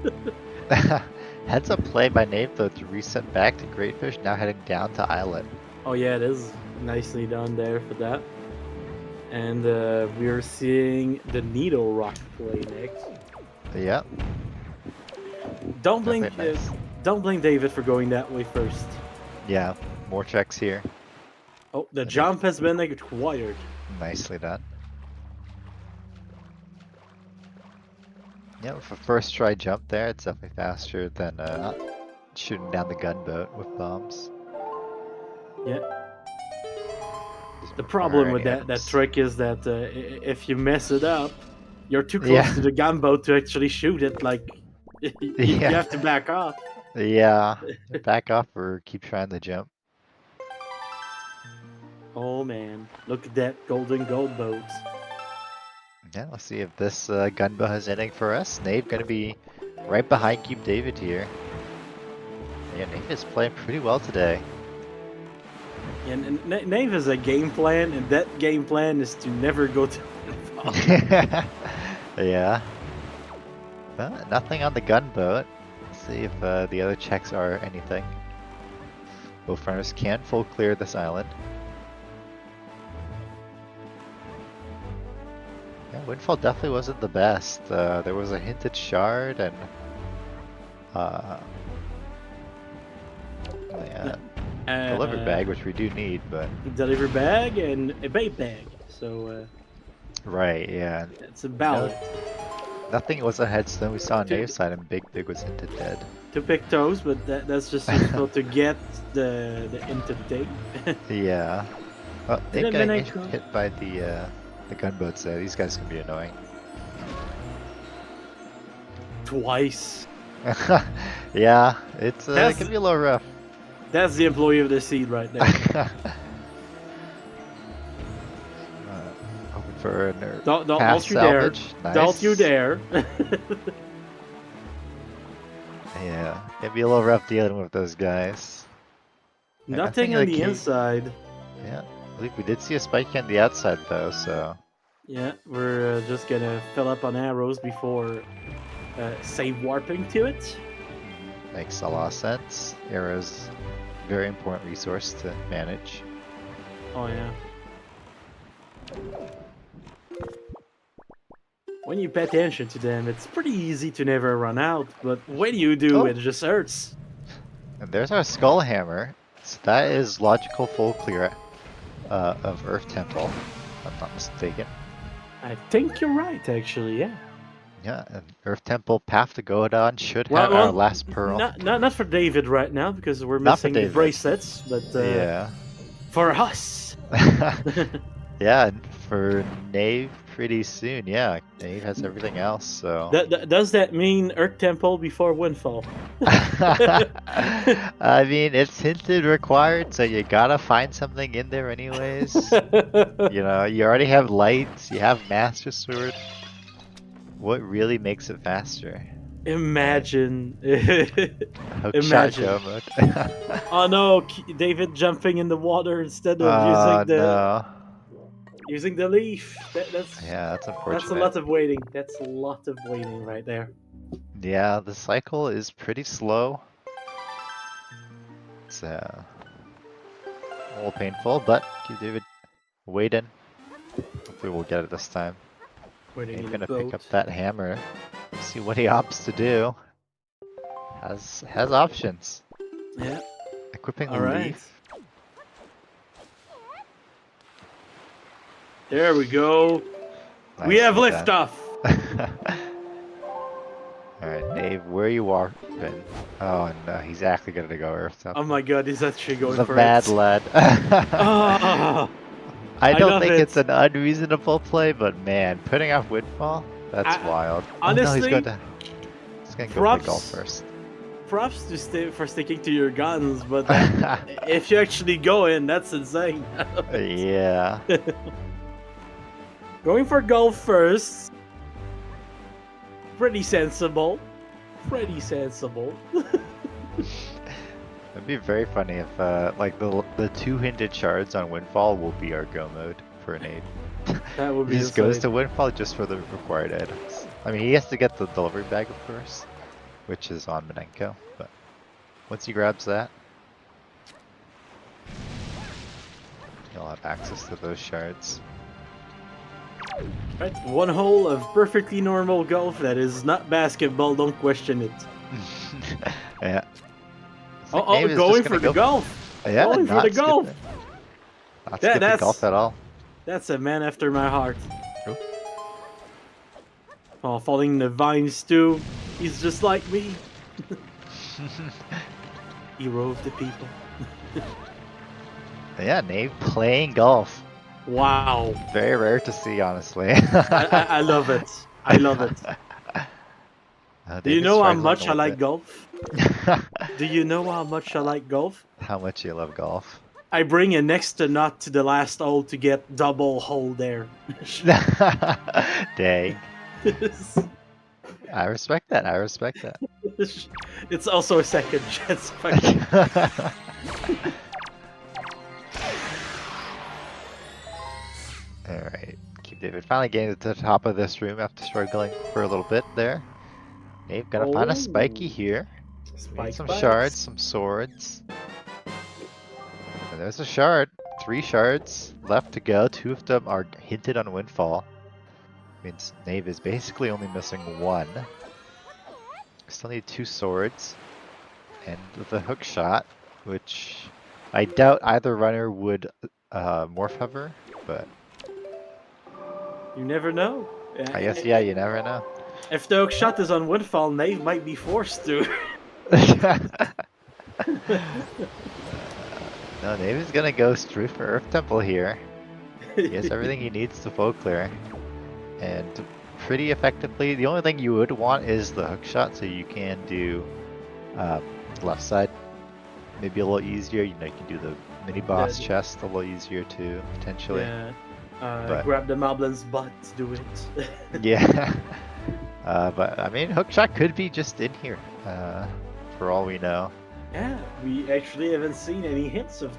Heads up play by Nave though to reset back to Greatfish, now heading down to Islet. Oh yeah, it is nicely done there for that. And we're seeing the Needle Rock play next. Yeah. Don't blame David for going that way first. Yeah, more checks here. Oh, the jump has been acquired. Nicely done. Yeah, with a first try jump there, it's definitely faster than shooting down the gunboat with bombs. Yeah. The problem with that trick is that if you mess it up, you're too close to the gunboat to actually shoot it. Like, you have to back off. Yeah, back off or keep trying to jump. Oh man, look at that golden gold boat. Yeah, let's see if this gunboat has anything for us. Nave gonna be right behind CubeDavid here. Yeah, Nave is playing pretty well today. And Nave has a game plan, and that game plan is to never go to Yeah. Well, nothing on the gunboat. Let's see if the other checks are anything. Both runners can full clear this island. Yeah, Windfall definitely wasn't the best. There was a hinted shard and delivery bag, which we do need, but delivery bag and a bait bag. So right, yeah, it's a ballot. Nothing was a headstone. We saw on Nave's side, and Big was hinted dead. To pick toes, but that's just useful to get the hinted thing. Yeah. Oh, Nave getting hit by the gunboats there. These guys can be annoying. Twice. Yeah, it can be a little rough. That's the employee of the seed right there. Hoping for a nerd. Don't you dare. Nice. Don't you dare. Yeah, it'd be a little rough dealing with those guys. Nothing on the inside. Yeah, I believe we did see a spike on the outside though, so. Yeah, we're just gonna fill up on arrows before save warping to it. Makes a lot of sense. Arrows, very important resource to manage. Oh yeah. When you pay attention to them, it's pretty easy to never run out, but when you do, it just hurts. And there's our skull hammer. So that is logical full clear of Earth Temple, if I'm not mistaken. I think you're right, actually, yeah. Yeah, and Earth Temple path to go on should have our last pearl. Not for David right now, because we're missing the bracelets, but yeah. For us! Yeah, and for Nave, pretty soon. Yeah, Nave has everything else, so. Does that mean Earth Temple before Windfall? I mean, it's hinted required, so you gotta find something in there anyways. You know, you already have lights, you have Master Sword. What really makes it faster? Imagine. Hook shot Imagine. go mode. Oh no, David jumping in the water instead of No. using the leaf. That's unfortunate. that's a lot of waiting. That's a lot of waiting right there. Yeah, the cycle is pretty slow. It's a little painful, but CubeDavid waiting. Hopefully we'll get it this time. Waiting I'm in gonna the boat. pick up that hammer. See what he opts to do. Has options. Yeah. Equipping the All right. leaf. There we go. We have liftoff. Alright, Dave, where you walking? Oh no, he's actually gonna go Earth Temple. Oh my god, he's actually going He's for a bad it. lad. Oh, I don't think it. it's an unreasonable play, but man, putting off Windfall, that's wild. Honestly, oh, no, he's going to go play golf first. Props for sticking to your guns, but if you actually go in, that's insane. Yeah. Going for golf first. Pretty sensible. Pretty sensible. It'd be very funny if like the two hinted shards on Windfall will be our go mode for an aid. That would be He just goes to Windfall just for the required items. I mean, he has to get the delivery bag, of course, which is on Minenko, but once he grabs that, he'll have access to those shards. Right, one hole of perfectly normal golf that is not basketball, don't question it. Yeah. Oh, going for the golf! Yeah, going for the golf! Not skipping golf at all. That's a man after my heart. Ooh. Oh, falling in the vines too. He's just like me. Hero of the people. Yeah, Nave playing golf. Wow. Very rare to see, honestly. I love it. I love it. Do you know how much I like golf? Do you know how much I like golf? How much you love golf? I bring an extra nut to the last hole to get double hole there. Dang. I respect that. I respect that. It's also a second chance. Alright, CubeDavid finally getting to the top of this room after struggling for a little bit there. Dave gonna find a spiky here. Some shards, some swords. And there's a shard. 3 shards left to go. 2 of them are hinted on Windfall. Means Nave is basically only missing 1. Still need 2 swords. And the hook shot, which I doubt either runner would morph hover, but you never know. I guess, yeah, you never know. If the hook shot is on Windfall, Nave might be forced to. No, Nave is gonna go straight for Earth Temple here. He has everything he needs to full clear. And pretty effectively, the only thing you would want is the hook shot, so you can do left side. Maybe a little easier, you know, you can do the mini boss chest a little easier too, potentially. Yeah. Grab the Moblin's butt, do it. Yeah. But I mean, hookshot could be just in here, for all we know. Yeah, we actually haven't seen any hints of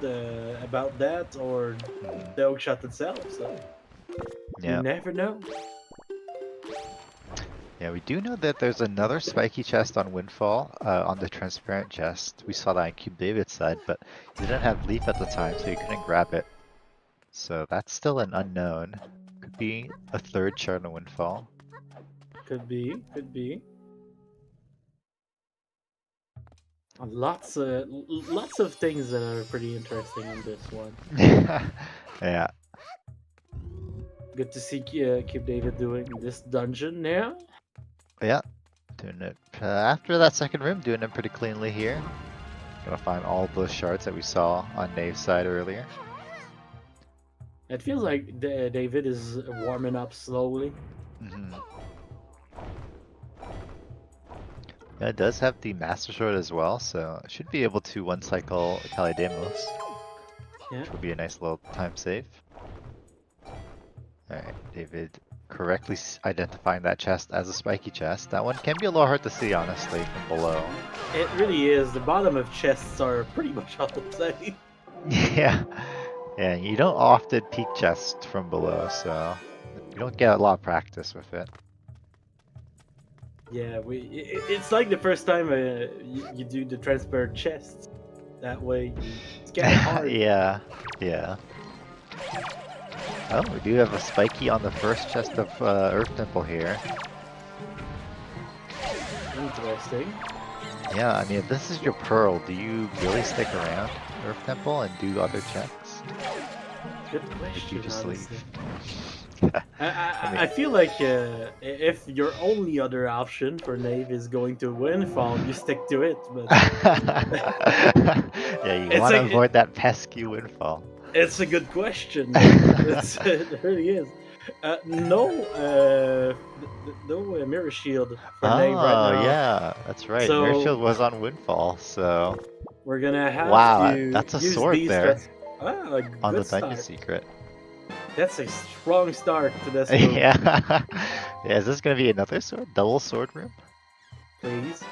about that or the hookshot itself, so you never know. Yeah, we do know that there's another spiky chest on Windfall, on the transparent chest. We saw that on CubeDavid's side, but he didn't have Leaf at the time, so he couldn't grab it. So that's still an unknown. Could be a 3rd shard on Windfall. Could be, could be. Lots of things that are pretty interesting in this one. Yeah. Good to see CubeDavid doing this dungeon now. Yeah, doing it after that second room, doing it pretty cleanly here. Gonna find all those shards that we saw on Nave's side earlier. It feels like David is warming up slowly. Mm-hmm. Yeah, it does have the Master Sword as well, so it should be able to one cycle Kalidemos, Yeah. which will be a nice little time save. Alright, David correctly identifying that chest as a spiky chest. That one can be a little hard to see, honestly, from below. It really is. The bottom of chests are pretty much all the same. Yeah, yeah, you don't often peek chests from below, so you don't get a lot of practice with it. Yeah, it's like the first time you do the transparent chests. That way, it's kind of hard. Yeah, yeah. Oh, we do have a spiky on the first chest of Earth Temple here. Interesting. Yeah, I mean, if this is your pearl, do you really stick around Earth Temple and do other checks? Good Or question. do you just honestly. leave? I feel like if your only other option for Nave is going to Windfall, you stick to it. But Yeah, you It's want to like- avoid that pesky windfall. it's a good question. It really is. No mirror shield for Nave right Oh, now. yeah, that's right. So- Mirror Shield was on Windfall, so... We're gonna have Wow, to that's a use sword these there. Ah, a On the good Dungeon start. Secret. That's a strong start to this room, Yeah. Yeah, is this gonna be another sword? Double sword room? please.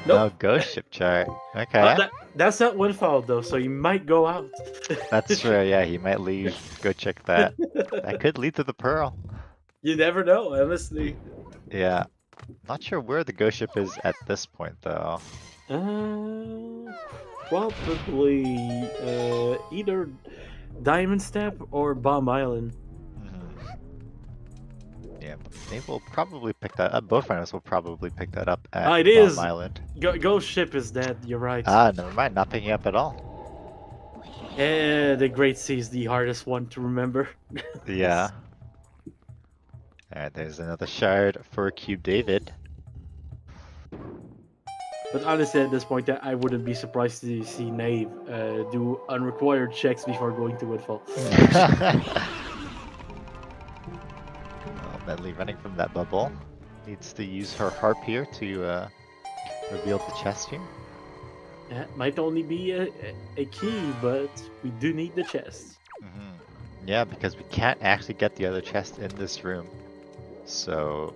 No, Nope. ghost ship chart. Okay. That's not Windfall though, so you might go out. That's true, yeah, he might leave. Go check that. That could lead to the pearl. You never know, honestly. Yeah. Not sure where the ghost ship is at this point, though. Probably either Diamond Step or Bomb Island. Yeah, but they will probably pick that up. Both runners will probably pick that up at It Bomb is. Island. Ghost Ship is dead. You're right. Ah, never mind. Not picking up at all. The Great Sea is the hardest one to remember. Yeah. Alright, there's another shard for CubeDavid. But honestly, at this point, I wouldn't be surprised to see Nave do unrequired checks before going to Windfall. Medley running from that bubble. Needs to use her harp here to reveal the chest here. That might only be a key, but we do need the chest. Yeah, because we can't actually get the other chest in this room. So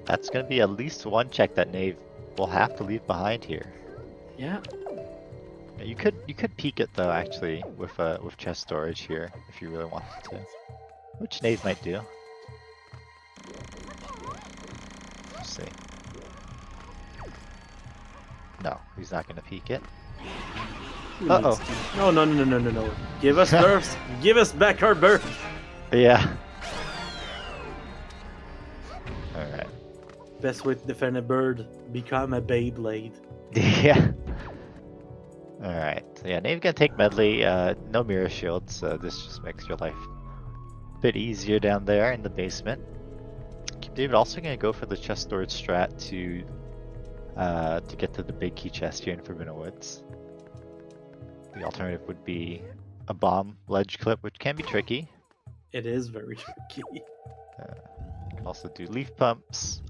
that's going to be at least one check that Nave will have to leave behind here. Yeah. You could peek it though, actually, with chest storage here if you really wanted to, which Nave might do. Let's see. No, he's not going to peek it. Uh-oh. No. Give us birth. Give us back our birth. Yeah. Alright. Best way to defend a bird, become a Beyblade. Yeah. Alright. So yeah, Nave's gonna take Medley. No mirror shield, so this just makes your life a bit easier down there in the basement. David also gonna go for the chest storage strat to get to the big key chest here in Forbidden Woods. The alternative would be a bomb ledge clip, which can be tricky. It is very tricky. You can also do leaf pumps,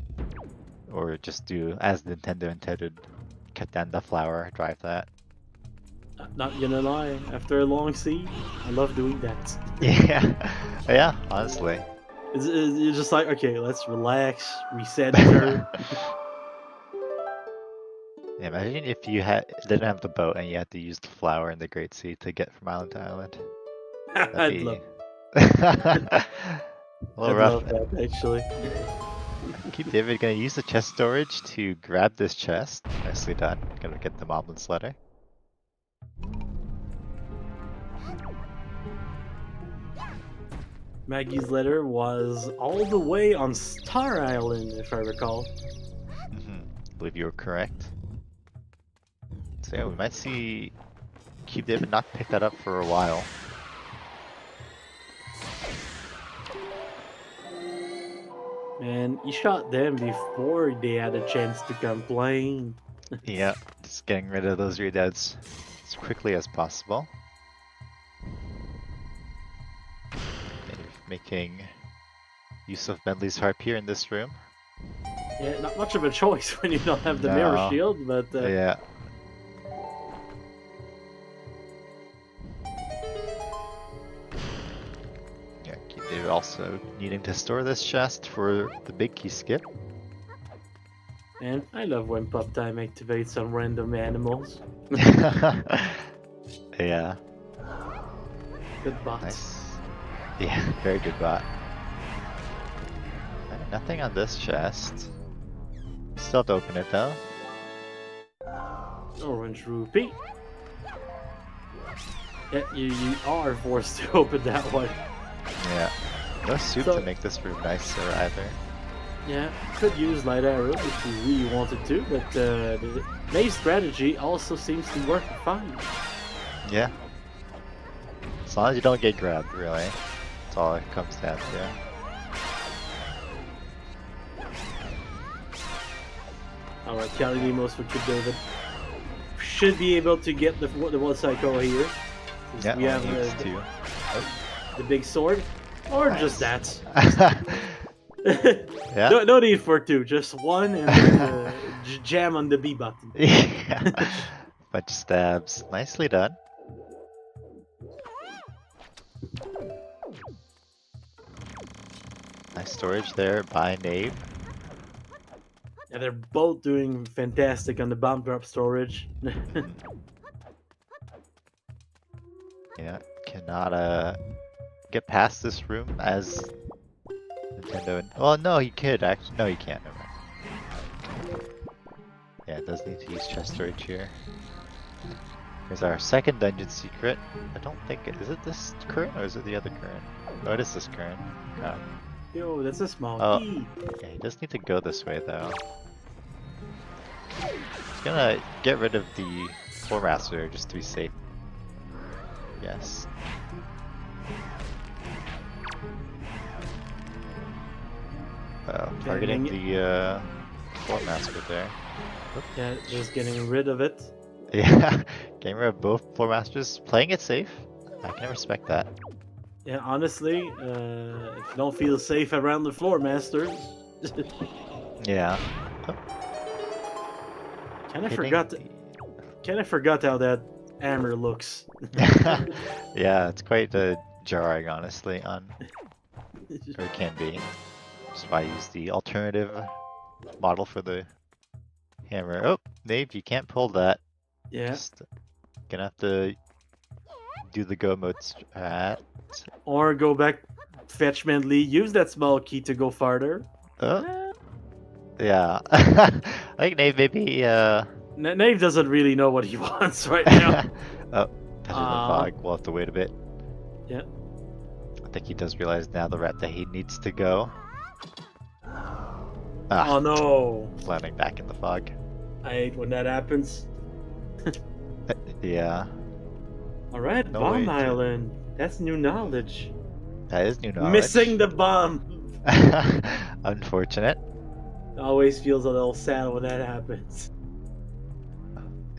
or just do as Nintendo intended, cut down the flower, drive that. Not gonna lie, after a long sea, I love doing that. Yeah, honestly. It's just like, okay, let's relax, recenter. Yeah, imagine if you didn't have the boat and you had to use the flower in the Great Sea to get from island to island. I'd love A little rough. love that, actually. CubeDavid gonna use the chest storage to grab this chest. Nicely done. Gonna get the Moblin's letter. Maggie's letter was all the way on Star Island, if I recall. I believe you were correct. So yeah, we might see CubeDavid not pick that up for a while. And he shot them before they had a chance to complain. Yeah, just getting rid of those readouts as quickly as possible. making use of Bentley's harp here in this room. Yeah, not much of a choice when you don't have the mirror No. shield, but Yeah. Yeah, CubeDavid also needing to store this chest for the big key skip. and I love when Pop Time activates some random animals. Yeah. Good bot. Nice. Yeah, very good bot. Nothing on this chest. Still have to open it though. Orange rupee. Yeah, you are forced to open that one. Yeah. No soup So- to make this room nicer either. Yeah, could use light arrows if you really wanted to, but the main strategy also seems to work fine. Yeah. As long as you don't get grabbed, really. That's all it comes down to. Alright, Calimos for CubeDavid. Should be able to get the one cycle here. Since Yeah, we have only needs two. the big sword. Or Nice. just that. Yeah. No need for two, just one and then, jam on the B button. Yeah. Bunch of stabs. Nicely done. Nice storage there by Nave. Yeah, they're both doing fantastic on the bomb drop storage. Yeah, cannot get past this room as Nintendo. Well, no, he could actually. No, he can't. Never mind. Yeah, it does need to use chest storage here. Here's our second dungeon secret. I don't think is it this current or is it the other current? Oh, it is this current. Yo, that's a small Oh. key. Yeah, he does need to go this way though. He's gonna get rid of the floor master just to be safe. Yes. Targeting the floor master there. Yeah, just getting rid of it. Yeah, getting rid of both floor masters, playing it safe. I can respect that. Yeah, honestly, if you don't feel safe around the floor masters, Yeah. kind of Hitting forgot. the- Kind of forgot how that hammer looks. Yeah, it's quite jarring, honestly, on or it can be. Just why I use the alternative model for the hammer. Oh, Nave, you can't pull that. Yeah, Just gonna have to do the go mode strat. or go back, fetch Menly, use that small key to go farther. Oh, yeah. I think Nave maybe Nave doesn't really know what he wants right now. Oh, touches the fog. We'll have to wait a bit. Yeah. I think he does realize now the rep that he needs to go. Oh no! Landing back in the fog. I hate when that happens. Yeah, Alright, No Bomb way to- Island. That's new knowledge. that is new knowledge. Missing the bomb! Unfortunate. Always feels a little sad when that happens.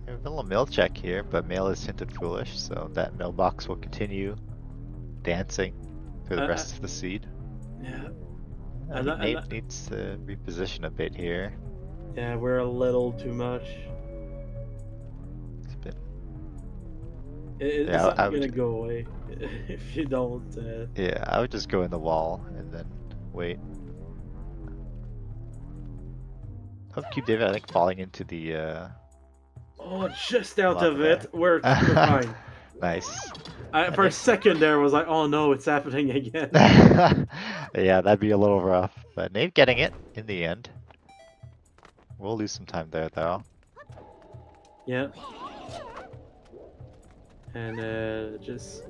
We have a little mail check here, but mail is tinted foolish, so that mailbox will continue dancing through the rest of the seed. Yeah. I think Nate needs to reposition a bit here. Yeah, we're a little too much. It's been, It's Yeah, not I would- gonna go away if you don't. yeah, I would just go in the wall and then wait. Oh, CubeDavid, I think falling into the Oh, just out Lava of it. We're fine. nice. For a second there, was like, oh no, it's happening again. Yeah, that'd be a little rough. But Nate getting it in the end. We'll lose some time there though. Yeah. And just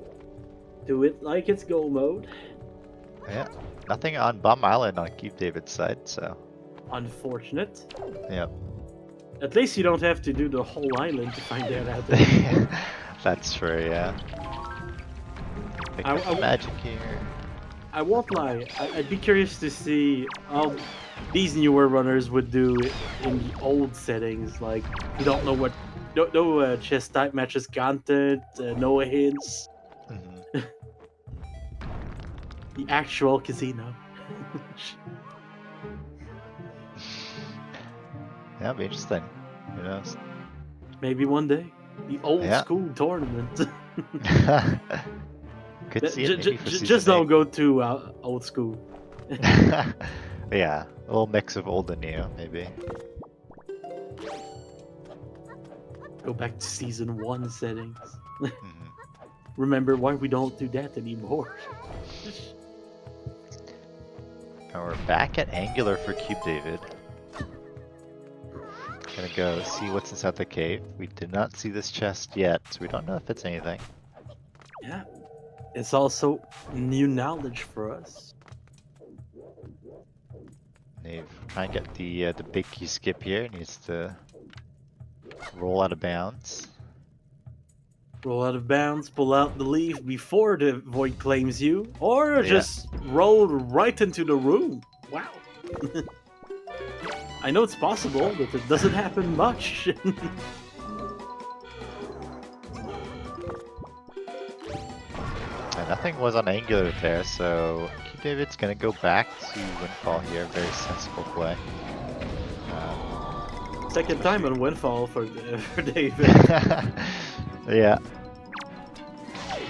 do it like it's go mode. Yeah. Nothing on Bomb Island on CubeDavid's side, so Unfortunate. yep. At least you don't have to do the whole island to find that out. That's true, yeah. Pick I- up I- the magic here. I won't lie. I'd be curious to see how these newer runners would do in the old settings. Like, you don't know what, no chess type matches content, no hints. Mhm. The actual casino. Yeah, it'll be interesting. Who knows? Maybe one day. The old Yeah. school tournament. Could see it maybe for Just season don't go to old school. 8. Yeah, a little mix of old and new, maybe. Go back to season 1 settings. Mhm. Remember why we don't do that anymore. And we're back at Angular for CubeDavid. Gonna go see what's inside the cave. We did not see this chest yet, so we don't know if it's anything. Yeah. It's also new knowledge for us. Nave trying to get the big key skip here. Needs to roll out of bounds. Roll out of bounds, pull out the leaf before the void claims you, or Yeah. just roll right into the room. Wow. I know it's possible, but it doesn't happen much. And nothing was on Angular there, so CubeDavid's gonna go back to Windfall here. Very sensible play. Second time on Windfall for David. Yeah.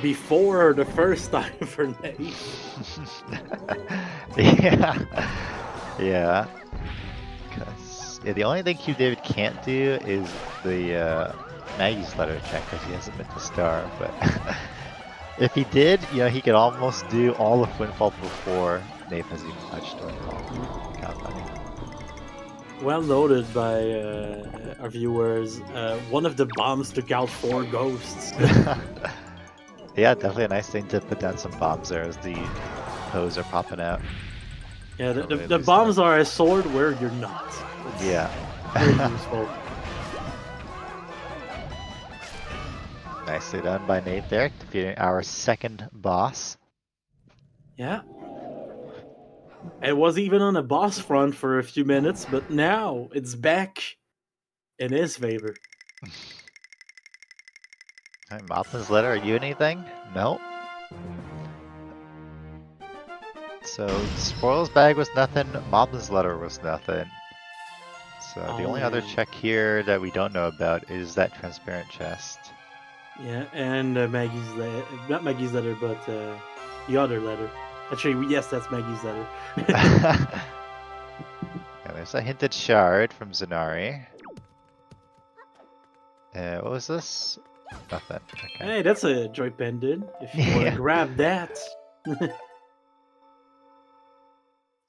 Before the first time for Nate. Yeah. Yeah. Yeah, the only thing CubeDavid can't do is the Maggie's letter check because he hasn't been to Star. But if he did, you know, he could almost do all of Windfall before Nate has even touched Windfall. Kind of funny. Well noted by our viewers. One of the bombs took out 4 ghosts. Yeah, definitely a nice thing to put down some bombs there as the foes are popping out. Yeah, Don't really the lose bombs them. are a sword where you're not. It's Yeah. very useful. Nicely done by Nate there, defeating our second boss. Yeah. It was even on a boss front for a few minutes, but now it's back in his favor. Alright, Moplin's letter, are you anything? No. So, Spoil's bag was nothing, Moplin's letter was nothing. So, the only other man. check here that we don't know about is that transparent chest. Yeah, and Maggie's letter. Not Maggie's letter, but the other letter. Actually, yes, that's Maggie's letter. Yeah, there's a hinted shard from Zanari. What was this? Nothing. Okay. Hey, that's a joy pendant. If you want Yeah. to grab that.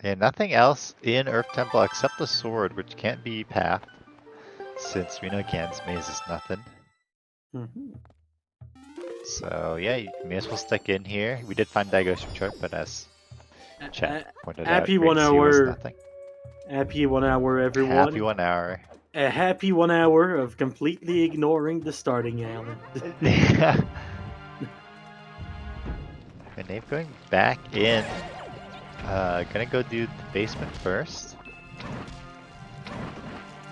And nothing else in Earth Temple except the sword, which can't be pathed, since we know Gan's maze is nothing. Mhm. So yeah, you may as well stick in here. We did find Daigo's chart, but as chat pointed out, happy Grade 1 C was hour. nothing. Happy 1 hour, everyone. Happy 1 hour. A happy 1 hour of completely ignoring the starting island. Yeah. And Nave going back in. Gonna go do the basement first.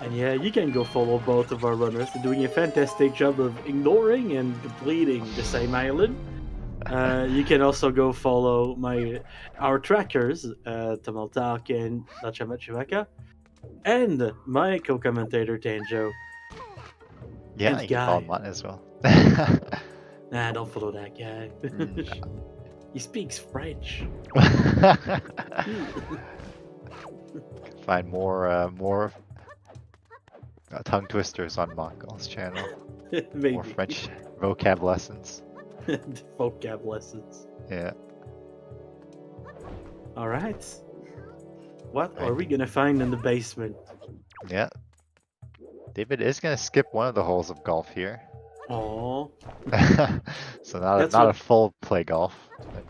And yeah, you can go follow both of our runners. They're doing a fantastic job of ignoring and completing the same island. You can also go follow our trackers, Tamaltak and Lachamachimaka, and my co-commentator Tanjo. Yeah, And you can follow Guy. Mont as well. Nah, don't follow that guy. Mm. He speaks French. Find more tongue twisters on Mongol's channel. Maybe. More French vocab lessons. Vocab lessons. Yeah. All right. What are we gonna find in the basement? Yeah. David is gonna skip one of the holes of golf here. Oh, So not That's a what- full play golf. But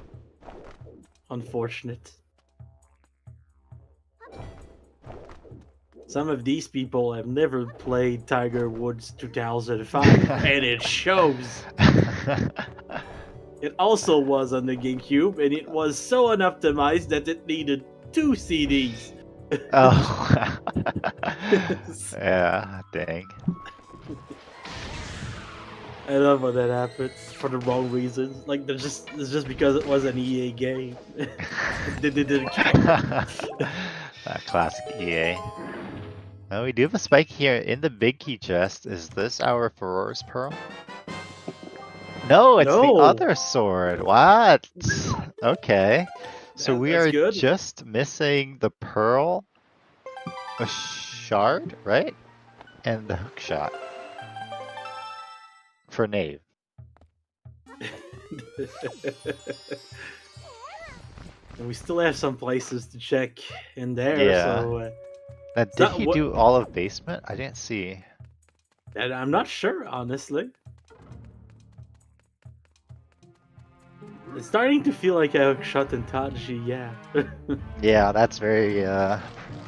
unfortunate. Some of these people have never played Tiger Woods 2005, and it shows. It also was on the GameCube, and it was so unoptimized that it needed 2 CDs. Oh. Yeah, dang. I love when that happens for the wrong reasons. Like it's just because it was an EA game. they didn't care. Classic EA. Now we do have a spike here in the big key chest. Is this our Furor's Pearl? No, it's the No. other sword. What? Okay. So we That's are good. just missing the pearl, a shard, right? And the hook shot for Nave. And we still have some places to check in there. Yeah. So Now, did that he what- do all of basement? I didn't see. and I'm not sure, honestly. It's starting to feel like a shot in Taji, yeah. Yeah, that's very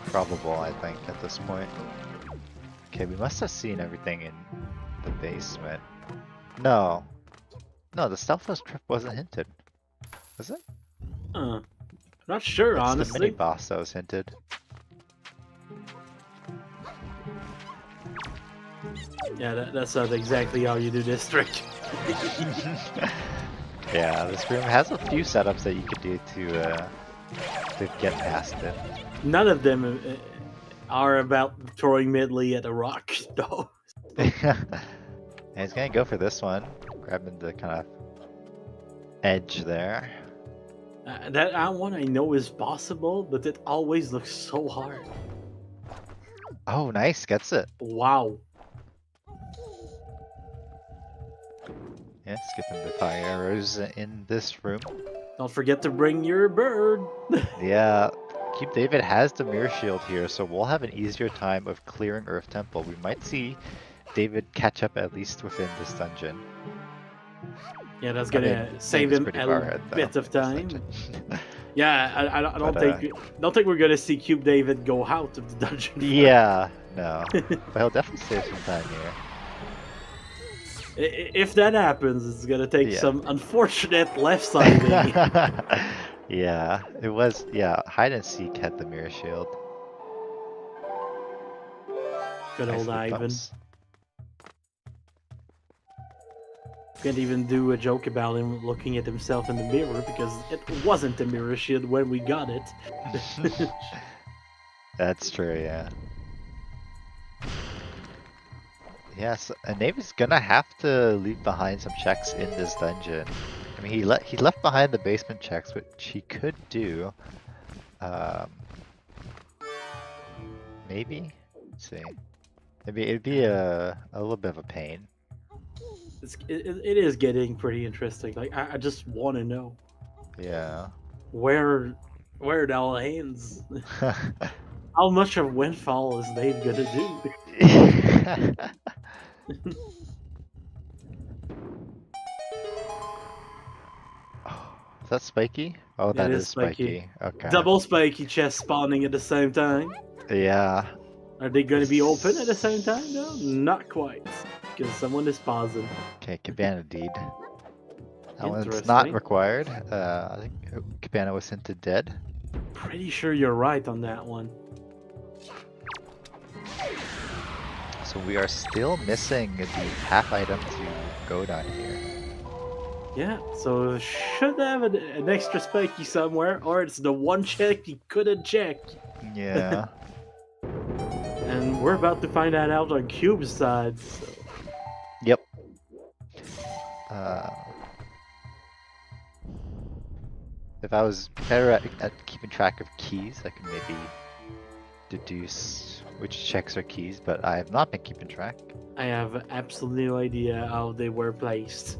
probable, I think, at this point. Okay, we must have seen everything in the basement. No. No, the Stealthless trip wasn't hinted. Was it? I'm not sure, It's the honestly. mini boss that was hinted. Yeah, that's not exactly how you do this trick. Yeah, this room has a few setups that you could do to get past it. None of them are about throwing Midley at a rock, though. And he's gonna go for this one, grabbing the kind of edge there. That one I know is possible, but it always looks so hard. Oh, nice, gets it. Wow. Yeah, skipping the fire arrows in this room. Don't forget to bring your bird. Yeah, CubeDavid has the mirror shield here, so we'll have an easier time of clearing Earth Temple. We might see David catch up at least within this dungeon. Yeah, that's gonna save him a bit of time. Yeah, I don't think we're gonna see CubeDavid go out of the dungeon. Yeah, no, but he'll definitely save some time here. If that happens, it's gonna take some unfortunate left siding. Yeah, it was. Yeah, hide and seek had the mirror shield. Good old Nice Ivan. bumps. Can't even do a joke about him looking at himself in the mirror because it wasn't a mirror shield when we got it. That's true, yeah. Yes, and Nave is gonna have to leave behind some checks in this dungeon. I mean, he left behind the basement checks, which he could do. Maybe. Let's see. Maybe it'd be a little bit of a pain. It is getting pretty interesting. Like I just want to know Yeah. where it all ends. How much of Windfall is Nave gonna do? Is that spiky? Oh, that is spiky. Okay. Double spiky chest spawning at the same time. Yeah. Are they going to be open at the same time? No, not quite. Because someone is pausing. Okay, Cabana deed. That one's Interesting. not required. I think Cabana was hinted dead. Pretty sure you're right on that one. So we are still missing the half item to go down here. Yeah, so should have an extra spiky somewhere, or it's the one check you couldn't check. Yeah. And we're about to find that out on Cube's side. So. Yep. If I was better at keeping track of keys, I could maybe deduce which checks are keys, but I have not been keeping track. I have absolutely no idea how they were placed.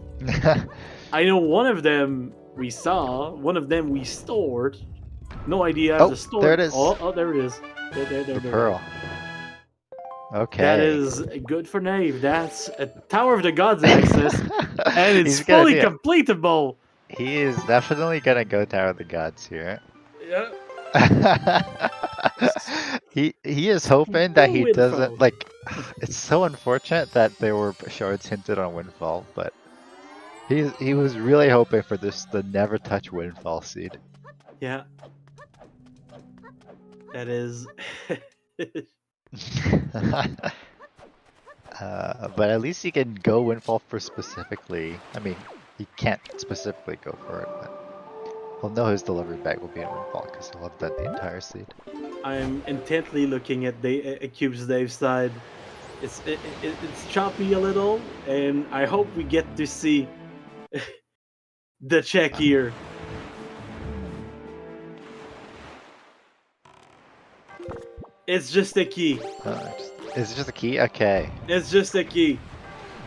I know one of them we saw, one of them we stored. No idea how to store. There it is. Oh, there it is. There. Pearl. Okay. That is good for Nave. That's a Tower of the Gods access, and it's He's gonna fully do it. completable. He is definitely gonna go Tower of the Gods here. Yeah. he is hoping that he Windfall. doesn't like. It's so unfortunate that there were shards hinted on Windfall, but he was really hoping for the never touch Windfall seed. Yeah. That is. But at least you can go Windfall for specifically. I mean, he can't specifically go for it, but he'll know his delivery bag will be in Windfall because he'll have done the entire seed. I'm intently looking at CubeDavid's side. It's choppy a little, and I hope we get to see the check here. It's just a key. Is it just a key? Okay. It's just a key.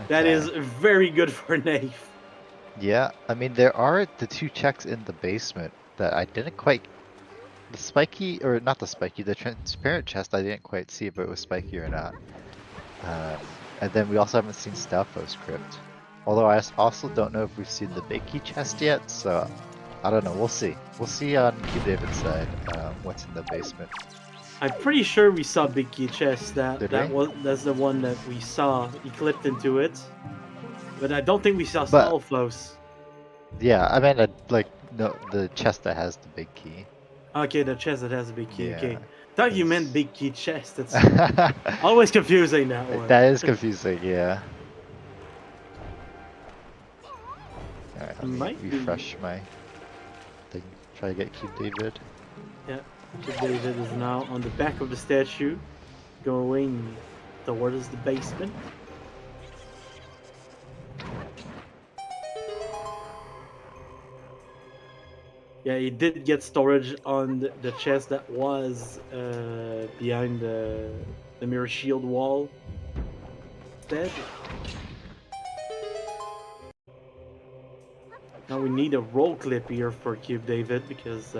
That is very good for Nave. Yeah, I mean, there are the 2 checks in the basement that I didn't quite... The spiky, or not the spiky, the transparent chest I didn't quite see if it was spiky or not. And then we also haven't seen Stalfo's crypt. Although I also don't know if we've seen the big key chest yet, so I don't know, we'll see. We'll see on CubeDavid's side what's in the basement. I'm pretty sure we saw big key chest. That's the one that we saw. He clipped into it. But I don't think we saw Stalfo's. Yeah, I mean, no, the chest that has the big key. Okay, the chest that has a big key. Yeah, okay, thought you meant big key chest. That's always confusing, that one. That is confusing, yeah. Alright, let me refresh my thing. Try to get CubeDavid. Yeah, CubeDavid is now on the back of the statue, going towards the basement. Yeah, he did get storage on the chest that was behind the mirror shield wall. Dead. Now we need a roll clip here for CubeDavid because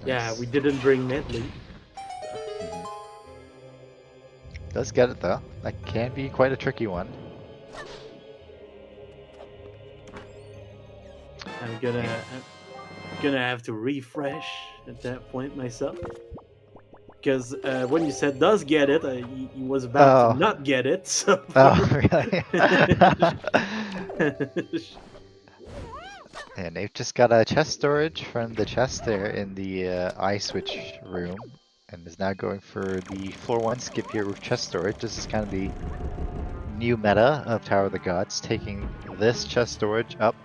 yeah, we didn't bring Medley. Does get it though. That can be quite a tricky one. I'm gonna have to refresh at that point myself, because when you said does get it, he was about to not get it. So. Oh, really? And they've just got a chest storage from the chest there in the eye switch room, and is now going for the floor 1 skip here with chest storage. This is kind of the new meta of Tower of the Gods, taking this chest storage up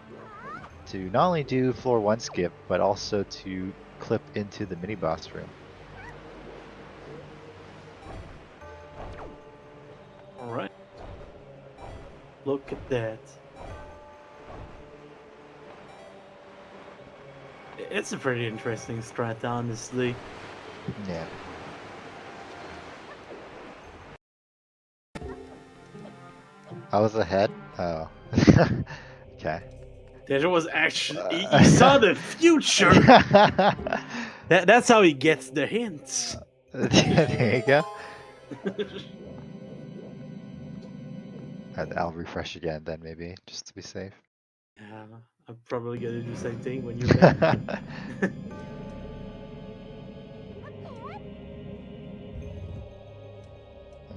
to not only do floor 1 skip, but also to clip into the mini boss room. Alright. Look at that. It's a pretty interesting strat, honestly. Yeah. I was ahead? Oh. Okay. That was actually... He saw the future! That's how he gets the hints. There you go. I'll refresh again then, maybe, just to be safe. Yeah, I'm probably gonna do the same thing when you're back.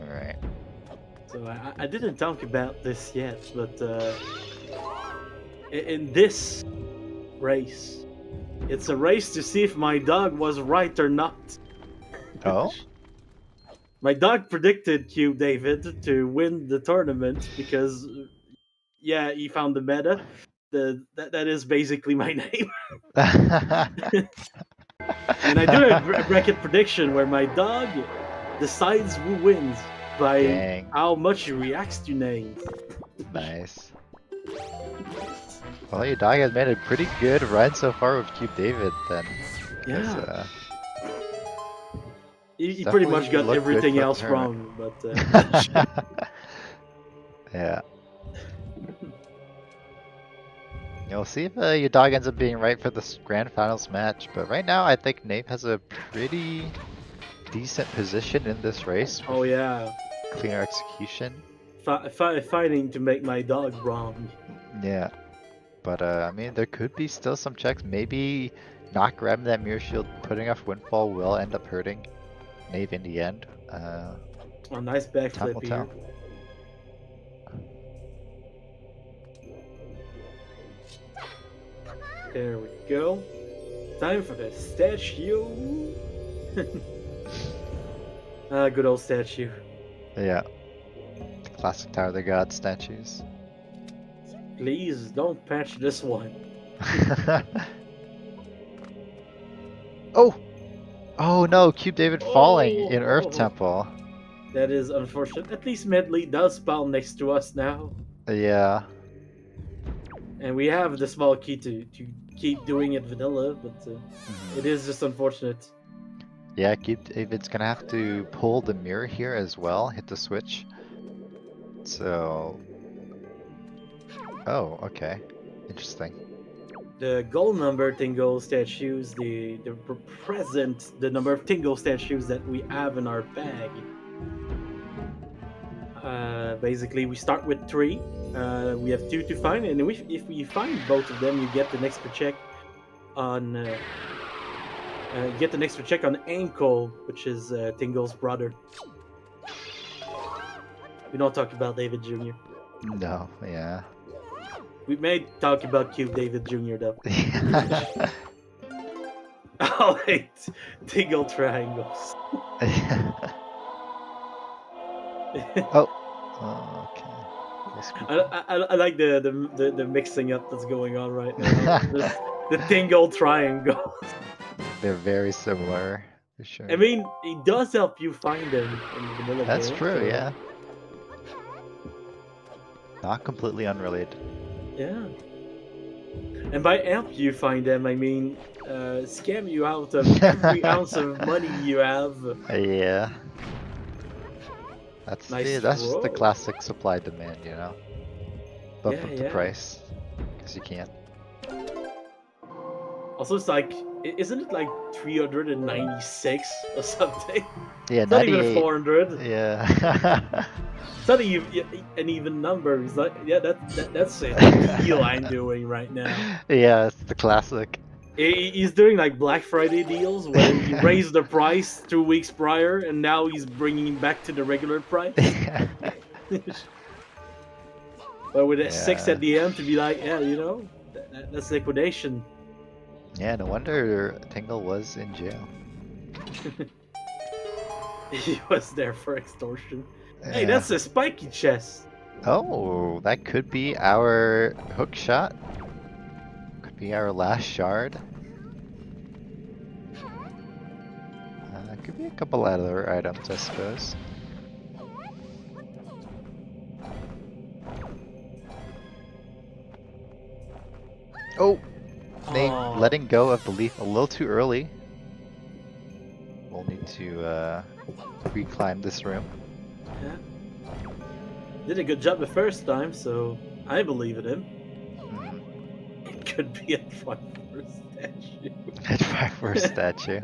Alright. So I didn't talk about this yet, but in this race, it's a race to see if my dog was right or not. Oh? My dog predicted CubeDavid to win the tournament because, yeah, he found the meta. That is basically my name. And I do a bracket prediction where my dog decides who wins by how much he reacts to names. Nice. Well, your dog has made a pretty good run so far with CubeDavid then. Yeah. He pretty much got everything else wrong, but... Yeah. You'll see if your dog ends up being right for this grand finals match, but right now I think Nave has a pretty decent position in this race. Oh yeah. Cleaner execution. Fighting to make my dog wrong. Yeah. But I mean, there could be still some checks. Maybe not grabbing that mirror shield, putting off Windfall will end up hurting Nave in the end. A nice backflip here. There we go. Time for the statue. Good old statue. Yeah. The classic Tower of the God statues. Please don't patch this one. Oh! Oh no, CubeDavid falling in Earth Oh, Temple. that is unfortunate. At least Medley does spawn next to us now. Yeah. And we have the small key to keep doing it vanilla, but it is just unfortunate. Yeah, CubeDavid's gonna have to pull the mirror here as well, hit the switch. So... Oh, okay. Interesting. The goal number Tingle statues, the represent the number of Tingle statues that we have in our bag. Basically, we start with 3. We have 2 to find, and if we find both of them, you get an extra check on Ankle, which is Tingle's brother. We don't talk about David Jr. No, yeah. We may talk about CubeDavid Jr. though. Oh wait, Tingle triangles. Oh. Okay. I like the mixing up that's going on right now. The Tingle triangle. They're very similar, for sure. I mean, it does help you find them in the vanilla That's game, true, so, yeah. Not completely unrelated. Yeah. And by help you find them, I mean scam you out of every ounce of money you have. Yeah. That's Nice that's just the throw. classic supply demand, you know. Bump Yeah, up the yeah. price, because you can. Also, it's like, isn't it like 396 or something? Yeah, It's not 98. even 400. Yeah. It's not even an even number. It's like, yeah, that's a deal I'm doing right now. Yeah, it's the classic. He's doing like Black Friday deals where he raised the price 2 weeks prior, and now he's bringing it back to the regular price. But with a 6 at the end to be like, yeah, you know, that's liquidation. Yeah, no wonder Tingle was in jail. He was there for extortion. Yeah. Hey, that's a spiky chest. Oh, that could be our hook shot. Could be our last shard. Could be a couple other items, I suppose. Oh! Nave letting go of the leaf a little too early. We'll need to reclimb this room. Yeah. Did a good job the first time, so I believe in him. It could be a 5-4 statue. A 5-4 statue.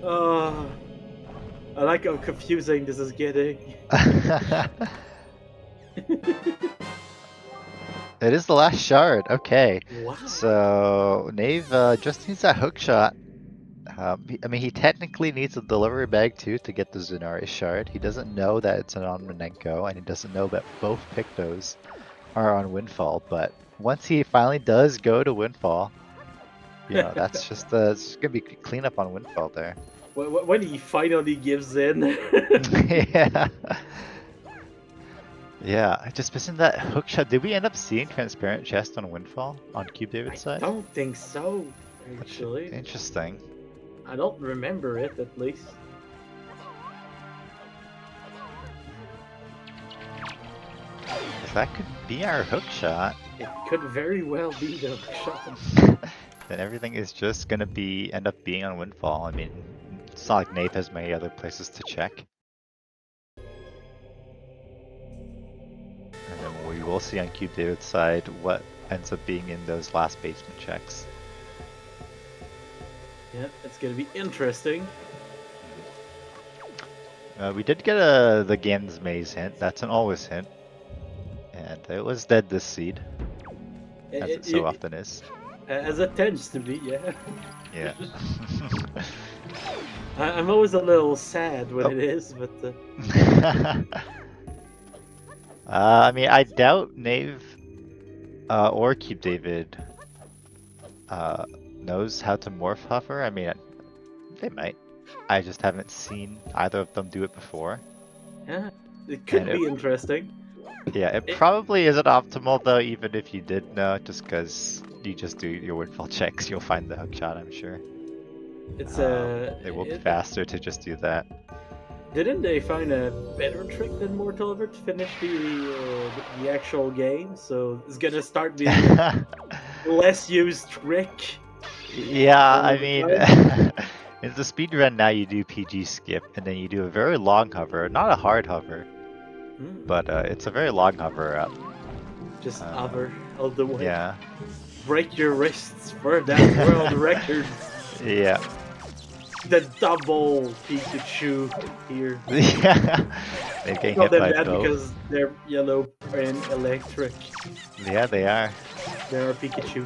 Oh, I like how confusing this is getting. It is the last shard. Okay. Wow. So Nave just needs that hook shot. I mean, he technically needs a delivery bag too to get the Zunari shard. He doesn't know that it's an on Menenko, and he doesn't know that both Pictos are on Windfall. But once he finally does go to Windfall, you know, that's just it's gonna be cleanup on Windfall there. When he finally gives in. Yeah. Yeah, I just missing that hook shot. Did we end up seeing transparent chest on Windfall on CubeDavid's side? I don't think so, actually. Interesting. I don't remember it, at least. That could be our hook shot. It could very well be the hook shot. Then everything is just gonna end up being on Windfall. I mean, it's not like Nave has many other places to check. And then we will see on CubeDavid's side what ends up being in those last basement checks. Yeah, it's gonna be interesting. We did get the Gans Maze hint. That's an always hint. And it was dead this seed. As it so often is. As it tends to be, yeah. Yeah. I'm always a little sad when it is, but... I mean, I doubt Nave or CubeDavid knows how to morph hover. I mean, they might. I just haven't seen either of them do it before. Yeah, it could be interesting. Yeah, it probably isn't optimal though, even if you did know, just because you just do your windfall checks, you'll find the hookshot, I'm sure. It's It will be faster to just do that. Didn't they find a better trick than Mortal Ever to finish the actual game? So it's gonna start being a less used trick. Yeah, I mean, in the speedrun now you do PG skip, and then you do a very long hover, not a hard hover, but it's a very long hover up. Just hover all the way. Yeah. Break your wrists for that world record. Yeah. The double Pikachu here. Yeah. They're getting hit by both. Because they're yellow and electric. Yeah, they are. There are Pikachus.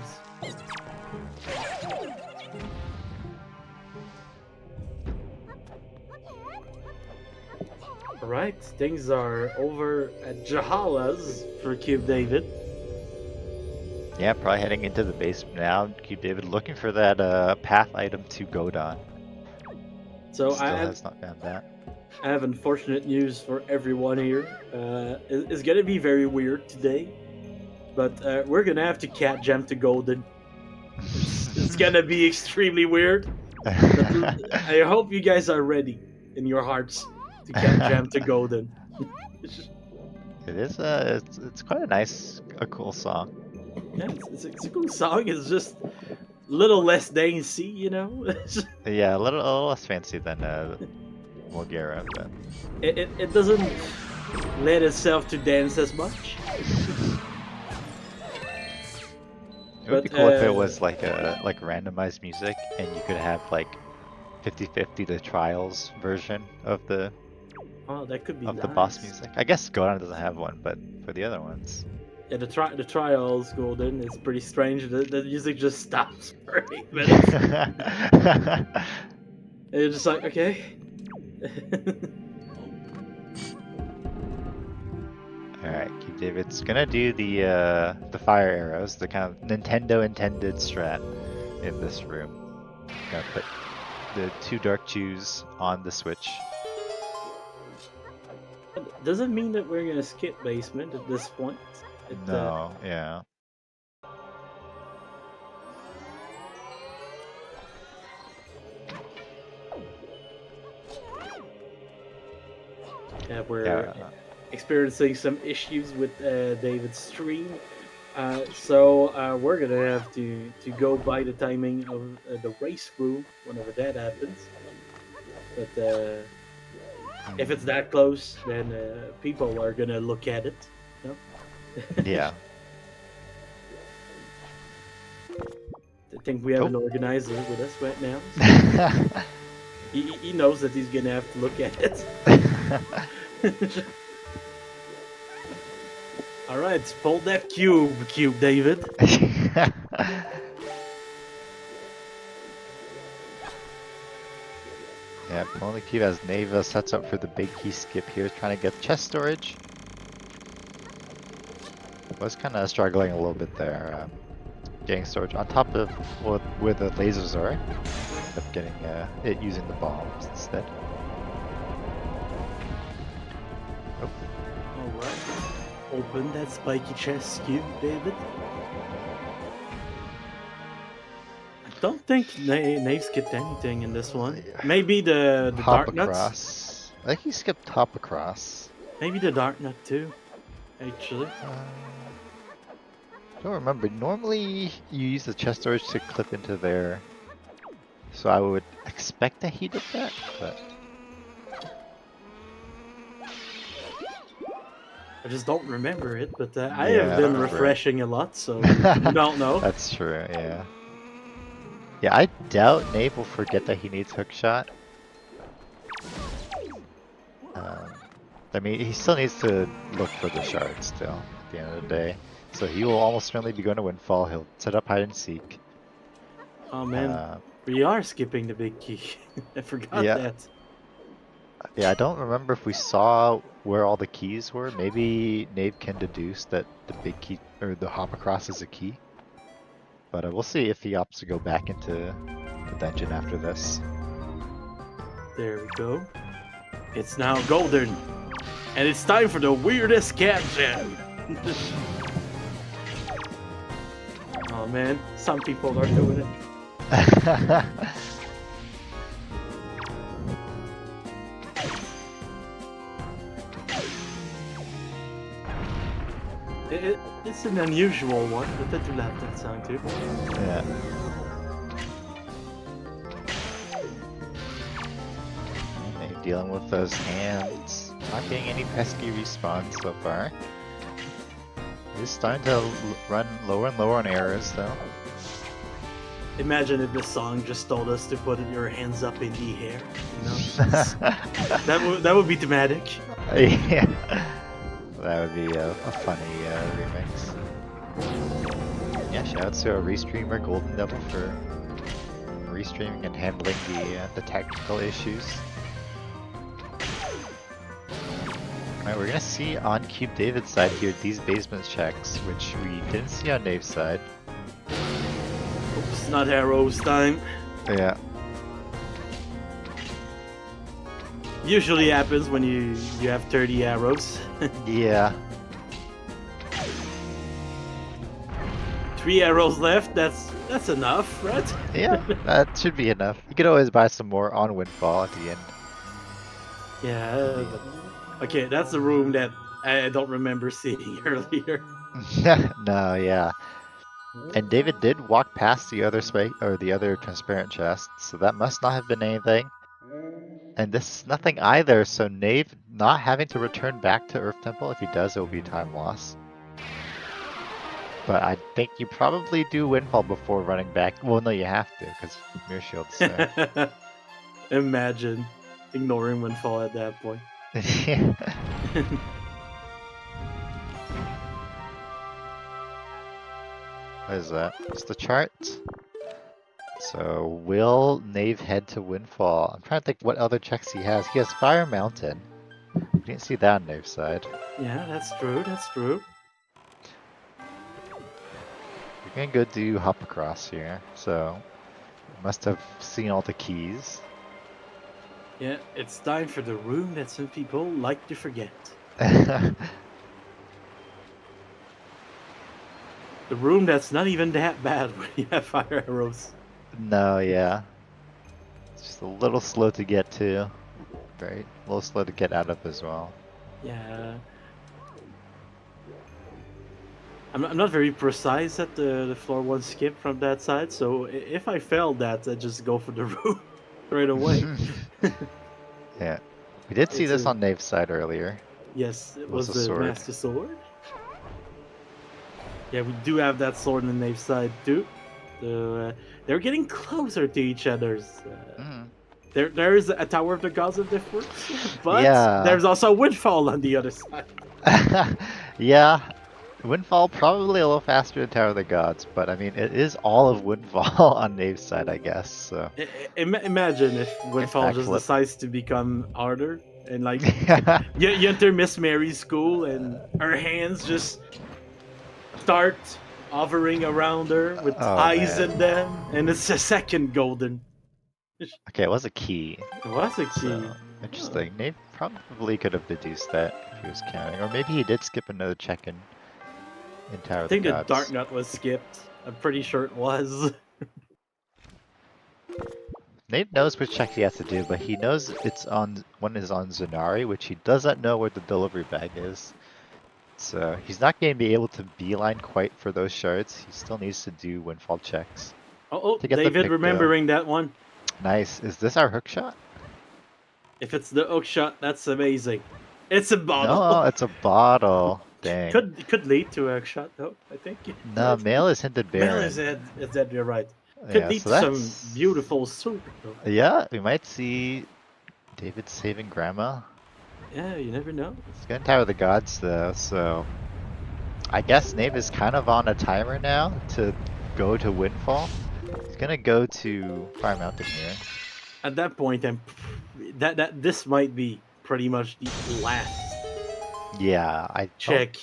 Alright, things are over at Jahala's for CubeDavid. Yeah, probably heading into the basement now. CubeDavid looking for that path item to Godon. So Still has not found that. I have unfortunate news for everyone here. It's gonna be very weird today, but we're gonna have to cat jump to Golden. It's gonna be extremely weird. I hope you guys are ready in your hearts to cat jump to Golden. It is it's quite a cool song. Yeah, it's a cool song. It's just a little less dancey, you know. Yeah, a little less fancy than Mulgera, but it doesn't let itself to dance as much. It would be cool if it was like randomized music, and you could have like 50-50 the trials version of the that could be the boss music. I guess Godon doesn't have one, but for the other ones. Yeah, the trials Golden is pretty strange. The music just stops for 8 minutes. And you're just like, okay. Alright, CubeDavid's gonna do the fire arrows, the kind of Nintendo intended strat in this room. Gonna put the 2 Dark Chews on the Switch. Doesn't mean that we're gonna skip basement at this point. No, yeah. We're experiencing some issues with David's stream, so we're gonna have to go by the timing of the race room whenever that happens. But if it's that close, then people are gonna look at it. You know? Yeah. I think we have an organizer with us right now. He knows that he's gonna have to look at it. Alright, pull that CubeDavid. Yeah, only Cube as Nave sets up for the big key skip here, trying to get chest storage. Was kind of struggling a little bit there, getting storage on top of where the lasers are. Ended up getting it using the bombs instead. Oh. Alright, open that spiky chest, CubeDavid. I don't think Nave skipped anything in this one. Maybe the Hop Dark Nuts. across. I think he skipped hop across. Maybe the Dark Nut too, actually. I don't remember. Normally you use the chest storage to clip into there. So I would expect that he did that, but... I just don't remember it, but I have been refreshing a lot, so you don't know. That's true, yeah. Yeah, I doubt Nave will forget that he needs hookshot. I mean, he still needs to look for the shards still, at the end of the day. So he will almost certainly be going to Windfall. He'll set up hide and seek. Oh man, we are skipping the big key. I forgot that. Yeah, I don't remember if we saw where all the keys were. Maybe Nave can deduce that the big key, or the hop across is a key. But we'll see if he opts to go back into the dungeon after this. There we go. It's now Golden. And it's time for the weirdest cat jam. Oh man, some people are doing it. It's an unusual one, but I do love that song too. Yeah. Okay, dealing with those hands. Not getting any pesky respawns so far. He's starting to run lower and lower on arrows though. Imagine if the song just told us to put your hands up in the air. You know? that would be thematic. Yeah. That would be a funny remix. Yeah, shoutouts to our restreamer Golden Devil for restreaming and handling the technical issues. Alright, we're gonna see on CubeDavid's side here these basement checks, which we didn't see on Nave's side. Oops, not arrows time. Yeah. Usually happens when you have 30 arrows. Yeah. 3 arrows left, that's enough, right? Yeah, that should be enough. You could always buy some more on Windfall at the end. Yeah, but... okay, that's the room that I don't remember seeing earlier. No, yeah. And David did walk past the other the other transparent chest, so that must not have been anything. And this is nothing either, so Nave not having to return back to Earth Temple. If he does, it will be time loss. But I think you probably do Windfall before running back. Well, no, you have to, because Mirror Shield's there. Imagine ignoring Windfall at that point. What is that? It's the chart. So, will Nave head to Windfall? I'm trying to think what other checks he has. He has Fire Mountain. You didn't see that on Nave's side. Yeah, that's true, that's true. You're gonna go do Hop Across here, so you must have seen all the keys. Yeah, it's time for the room that some people like to forget. The room that's not even that bad when you have fire arrows. No, yeah. It's just a little slow to get to. Right? A little slow to get out of as well. Yeah. I'm not very precise at the floor 1 skip from that side, so if I failed that, I just go for the room right away. Yeah. We did see this on Nave's side earlier. Yes, it Was was a the sword. Master Sword. Yeah, we do have that sword on the Nave's side too. So, they're getting closer to each other's. There is a Tower of the Gods of difference, but Yeah. there's also Windfall on the other side. Yeah. Windfall probably a little faster than Tower of the Gods, but I mean, it is all of Windfall on Nave's side, I guess, so. Imagine if Windfall just backflip. decides to become harder and like you enter Miss Mary's school and her hands just start hovering around her with eyes man. in them, and it's a second golden. Okay, it was a key. It was a key. So, interesting. Nave probably could have deduced that if he was counting. Or maybe he did skip another check in Tower I of the think the Gods. Dark Nut was skipped. I'm pretty sure it was. Nave knows which check he has to do, but he knows it's on one is on Zanari, which he doesn't know where the delivery bag is. So he's not going to be able to beeline quite for those shards. He still needs to do Windfall checks. Oh, To get the David pick, remembering that one. Nice. Is this our hook shot? If it's the hook shot, that's amazing. It's a bottle. No, it's a bottle. Dang. Could lead to a hook shot though, I think. No, male is hinted Male Baron. is that you're right. Could Yeah, lead so to some that's- beautiful soup though. Yeah, we might see David saving Grandma. Yeah, you never know. He's gonna Tower of the Gods though, so I guess Nave is kind of on a timer now to go to Windfall. He's gonna go to Fire Mountain here. At that point, this might be pretty much the last Yeah, I check. don't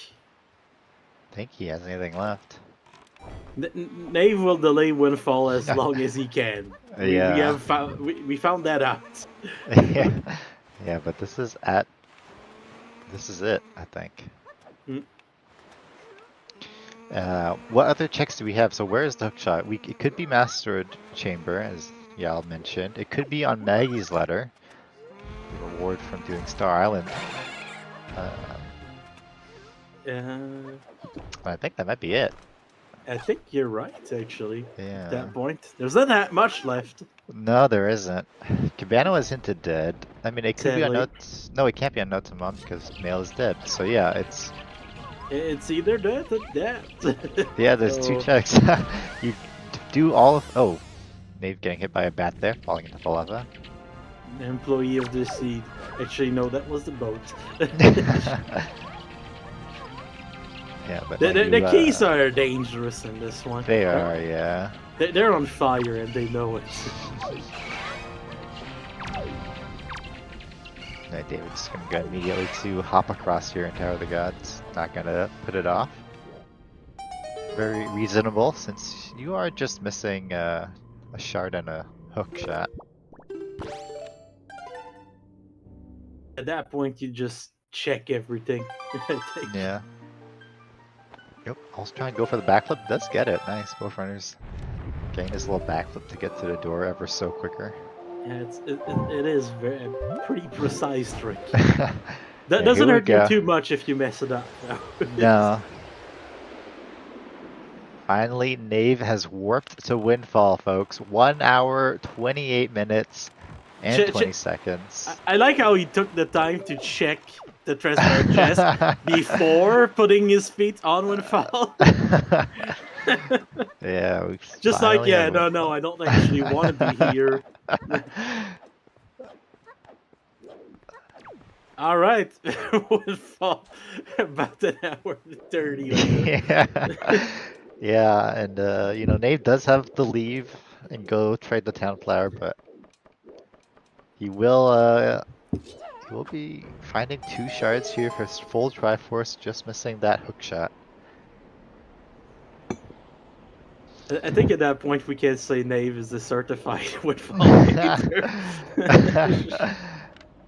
think he has anything left. Nave will delay Windfall as long as he can. Yeah. We found that out. Yeah, but this is at This is it, I think. Mm. What other checks do we have? So where is the hookshot? It could be Mastered Chamber, as Yal mentioned. It could be on Maggie's letter. The reward from doing Star Island. I think that might be it. I think you're right, actually. Yeah. At that point, there's not that much left. No, there isn't. Cabana was hinted dead. I mean, it could be on Sadly. Notes. No, it can't be on Notes of Mom because Mail is dead. So yeah, It's either that or that. yeah. There's two checks. You do all of. Oh, Nave getting hit by a bat there, falling into the lava. Employee of the seed. Actually, no, that was the boat. Yeah, but The keys are dangerous in this one. They are, yeah. They're on fire and they know it. Right, David's gonna go immediately to hop across here in Tower of the Gods. Not gonna put it off. Very reasonable, since you are just missing a shard and a hook shot. At that point, you just check everything. Yeah. Yep, also trying to go for the backflip. Does get it. Nice. Both runners getting this little backflip to get to the door ever so quicker. Yeah, it is very pretty precise trick. Yeah, That doesn't here we hurt you go. too much if you mess it up. No. Finally, Nave has warped to Windfall, folks. 1 hour, 28 minutes, and 20 seconds. I like how he took the time to check the transparent chest before putting his feet on Windfall. Yeah, we Just like, finally yeah, have no, Windfall. I don't actually want to be here. All right, Windfall, about an hour and 30 later. Yeah. Yeah, and you know, Nave does have to leave and go trade the town flower, but he will be finding 2 shards here for his full Triforce, just missing that hook shot. I think at that point we can say Nave is the certified Windfall leader.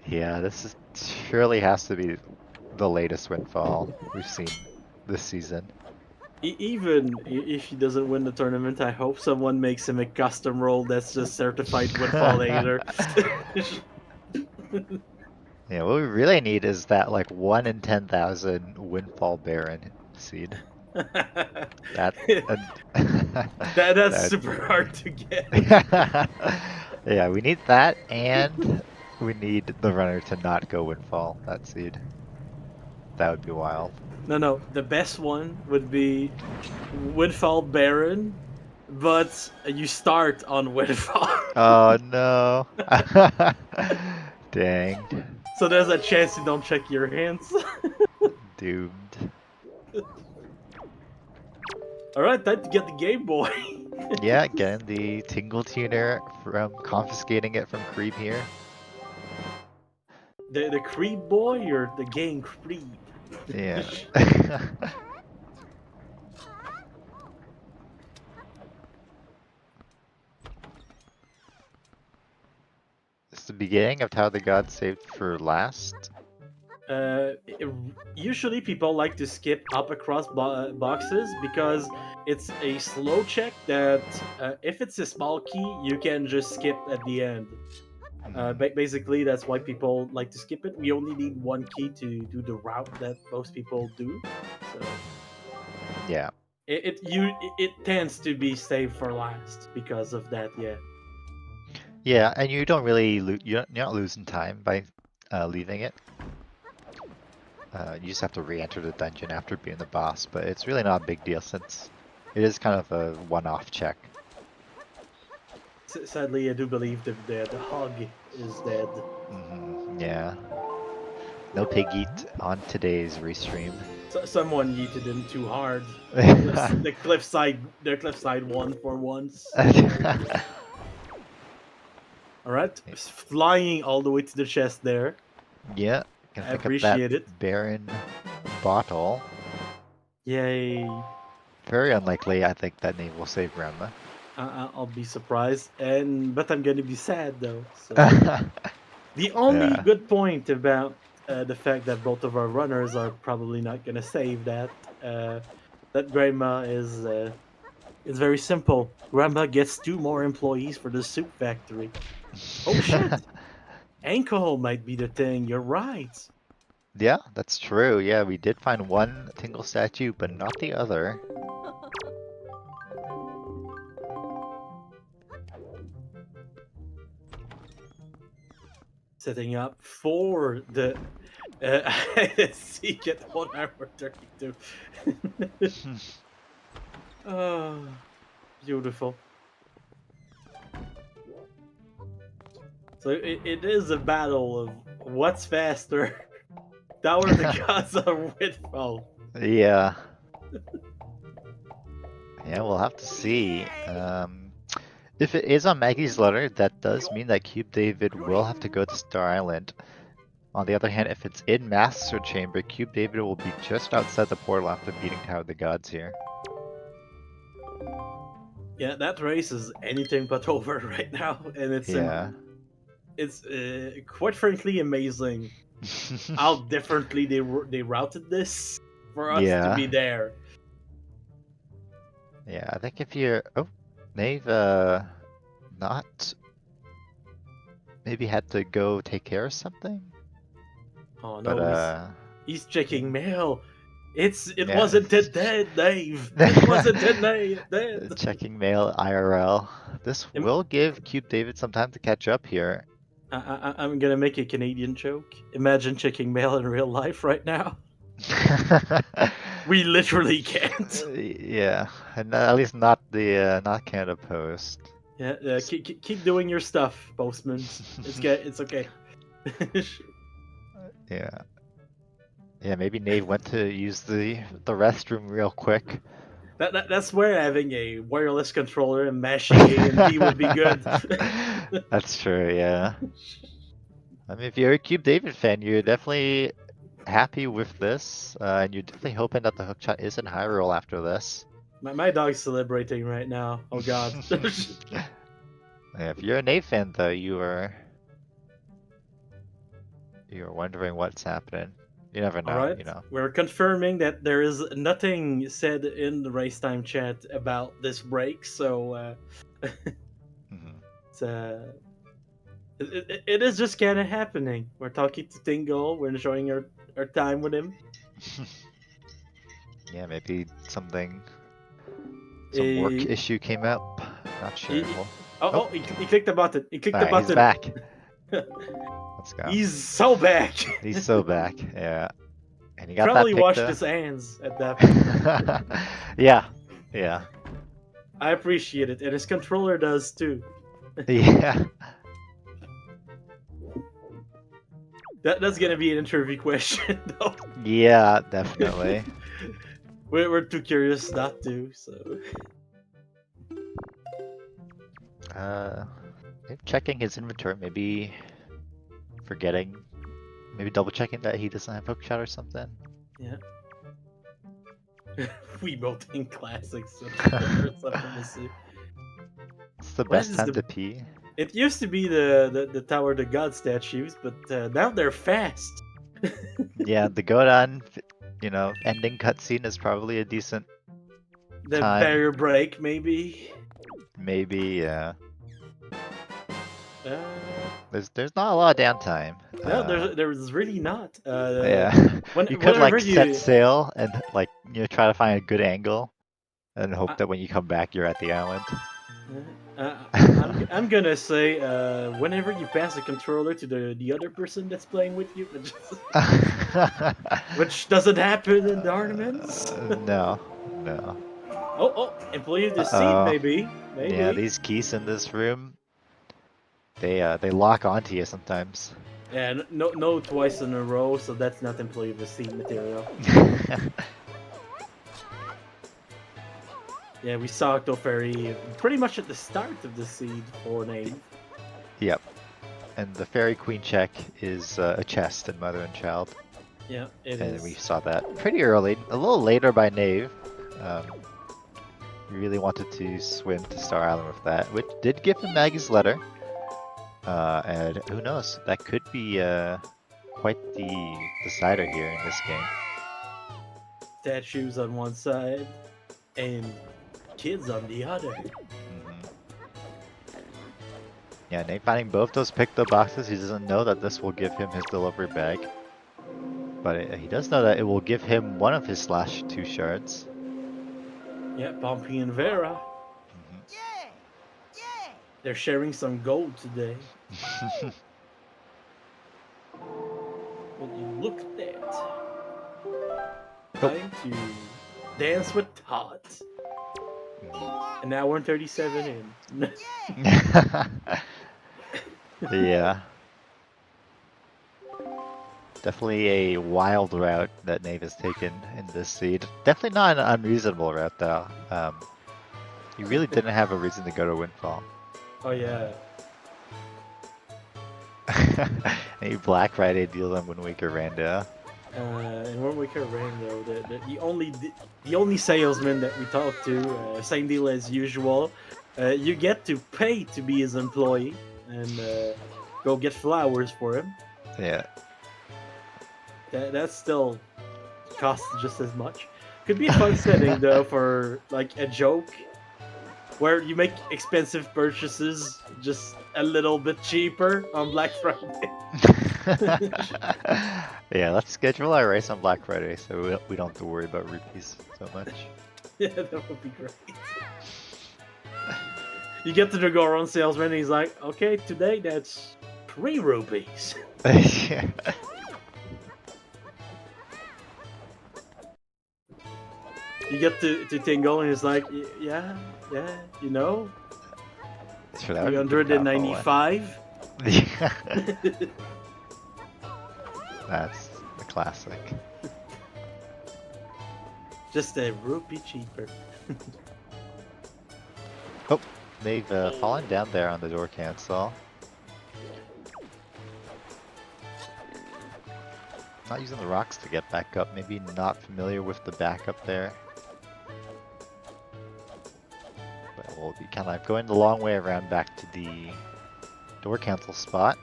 Yeah, this surely has to be the latest Windfall we've seen this season. Even if he doesn't win the tournament, I hope someone makes him a custom roll that's just certified Windfall leader. Yeah, what we really need is that like 1 in 10,000 Windfall Baron seed. That's super hard to get. Yeah, we need that, and we need the runner to not go Windfall, that seed. That would be wild. No, the best one would be Windfall Baron, but you start on Windfall. Oh no. Dang. So there's a chance you don't check your hands. Doomed. Alright, time to get the Game Boy. Yeah, getting the Tingle Tuner from confiscating it from Creep here. The Creep Boy or the Game Creep? Yeah. It's the beginning of Tower of the Gods saved for last. Usually people like to skip up across boxes because it's a slow check that if it's a small key, you can just skip at the end. Basically, that's why people like to skip it. We only need 1 key to do the route that most people do. So Yeah. it tends to be saved for last because of that. Yeah. Yeah, and you don't really you're not losing time by leaving it. You just have to re-enter the dungeon after being the boss, but it's really not a big deal since it is kind of a one-off check. Sadly, I do believe the hog is dead. Yeah. No pig eat on today's restream. So, someone yeeted him too hard. the cliffside 1 for once. Alright, flying all the way to the chest there. Yeah, can I pick appreciate up that it. Baron bottle. Yay. Very unlikely, I think, that Nave will save Remma. I'll be surprised, but I'm gonna be sad though. So. The only good point about the fact that both of our runners are probably not gonna save that. That grandma is it's very simple. Grandma gets 2 more employees for the soup factory. Oh shit! Ankle might be the thing. You're right. Yeah, that's true. Yeah, we did find one Tingle statue, but not the other. Setting up for the see get 1 hour 32. Oh, beautiful. So it is a battle of what's faster. Tower of the Gods or Windfall. Yeah. Yeah, we'll have to see. If it is on Maggie's letter, that does mean that CubeDavid will have to go to Star Island. On the other hand, if it's in Master Chamber, CubeDavid will be just outside the portal after beating Tower of the Gods here. Yeah, that race is anything but over right now, and it's quite frankly amazing how differently they routed this for us to be there. Yeah, I think if you're Nave not maybe had to go take care of something. Oh no, but, he's checking mail. It wasn't dead, Dave. It wasn't dead. Checking mail IRL. This will give CubeDavid some time to catch up here. I'm gonna make a Canadian joke. Imagine checking mail in real life right now. We literally can't. Yeah, and at least not the not Canada Post. Yeah, keep doing your stuff, postman. It's okay. Yeah. Yeah, maybe Nave went to use the restroom real quick. That's where having a wireless controller and mashing A and B would be good. That's true, yeah. I mean, if you're a CubeDavid fan, you're definitely happy with this, and you're definitely hoping that the hookshot is in Hyrule after this. My dog's celebrating right now. Oh god. Yeah, if you're a Nave fan, though, you're wondering what's happening. You never know, Alright, you know. we're confirming that there is nothing said in the race time chat about this break, so it is just kind of happening. We're talking to Tingle, we're enjoying our time with him. Yeah, maybe some work issue came up. Not sure. He clicked the button. He clicked the button. He's back. Let's go. He's so back. He's so back. Yeah. And he got probably that washed his hands at that point. Yeah. I appreciate it, and his controller does too. Yeah. That's gonna be an interview question, though. Yeah, definitely. We're too curious not to, so. Checking his inventory, maybe forgetting, maybe double checking that he doesn't have hookshot or something. Yeah. We both in classics. It's the best time to pee. It used to be the Tower of the God statues, but now they're fast. Yeah, the Godan, ending cutscene is probably a decent the time. barrier break, maybe. Maybe, yeah. There's not a lot of downtime. No, there's really not. Yeah. You could set sail and try to find a good angle, and hope that when you come back you're at the island. I'm gonna say whenever you pass the controller to the other person that's playing with you, which doesn't happen in the ornaments. No. Oh, employee of the seed, maybe. Yeah, these keys in this room, they lock onto you sometimes. Yeah, no twice in a row, so that's not employee of the seed material. Yeah, we saw Octofairy pretty much at the start of the seed for Nave. Yep. And the Fairy Queen check is a chest in Mother and Child. Yeah, it is. And we saw that pretty early, a little later by Nave. We really wanted to swim to Star Island with that, which did give him Maggie's letter. And who knows, that could be quite the decider here in this game. Statues on one side and kids on the other. Yeah, Nate finding both those picked up boxes. He doesn't know that this will give him his delivery bag. But he does know that it will give him one of his /2 shards. Yeah, Pompey and Vera. They're sharing some gold today. Would you look at that? Time to dance with Todd. An hour and 37 in. Yeah. Definitely a wild route that Nave has taken in this seed. Definitely not an unreasonable route though. You really didn't have a reason to go to Windfall. Oh yeah. Any Black Friday deal on Wind Waker Rando. In Wind Waker Rando, the only salesman that we talked to, same deal as usual. You get to pay to be his employee and go get flowers for him. Yeah. That still costs just as much. Could be a fun setting though for like a joke, where you make expensive purchases just a little bit cheaper on Black Friday. Yeah, let's schedule our race on Black Friday so we don't have to worry about rupees so much. Yeah, that would be great. You get to the Goron salesman and he's like, okay, today that's 3 rupees. Yeah. You get to Tingle and he's like, yeah, you know, Sure, that would be 395. Yeah. That's a classic. Just a rupee cheaper. Oh, they've fallen down there on the door cancel. Not using the rocks to get back up. Maybe not familiar with the backup there. But we'll be kind of going the long way around back to the door cancel spot.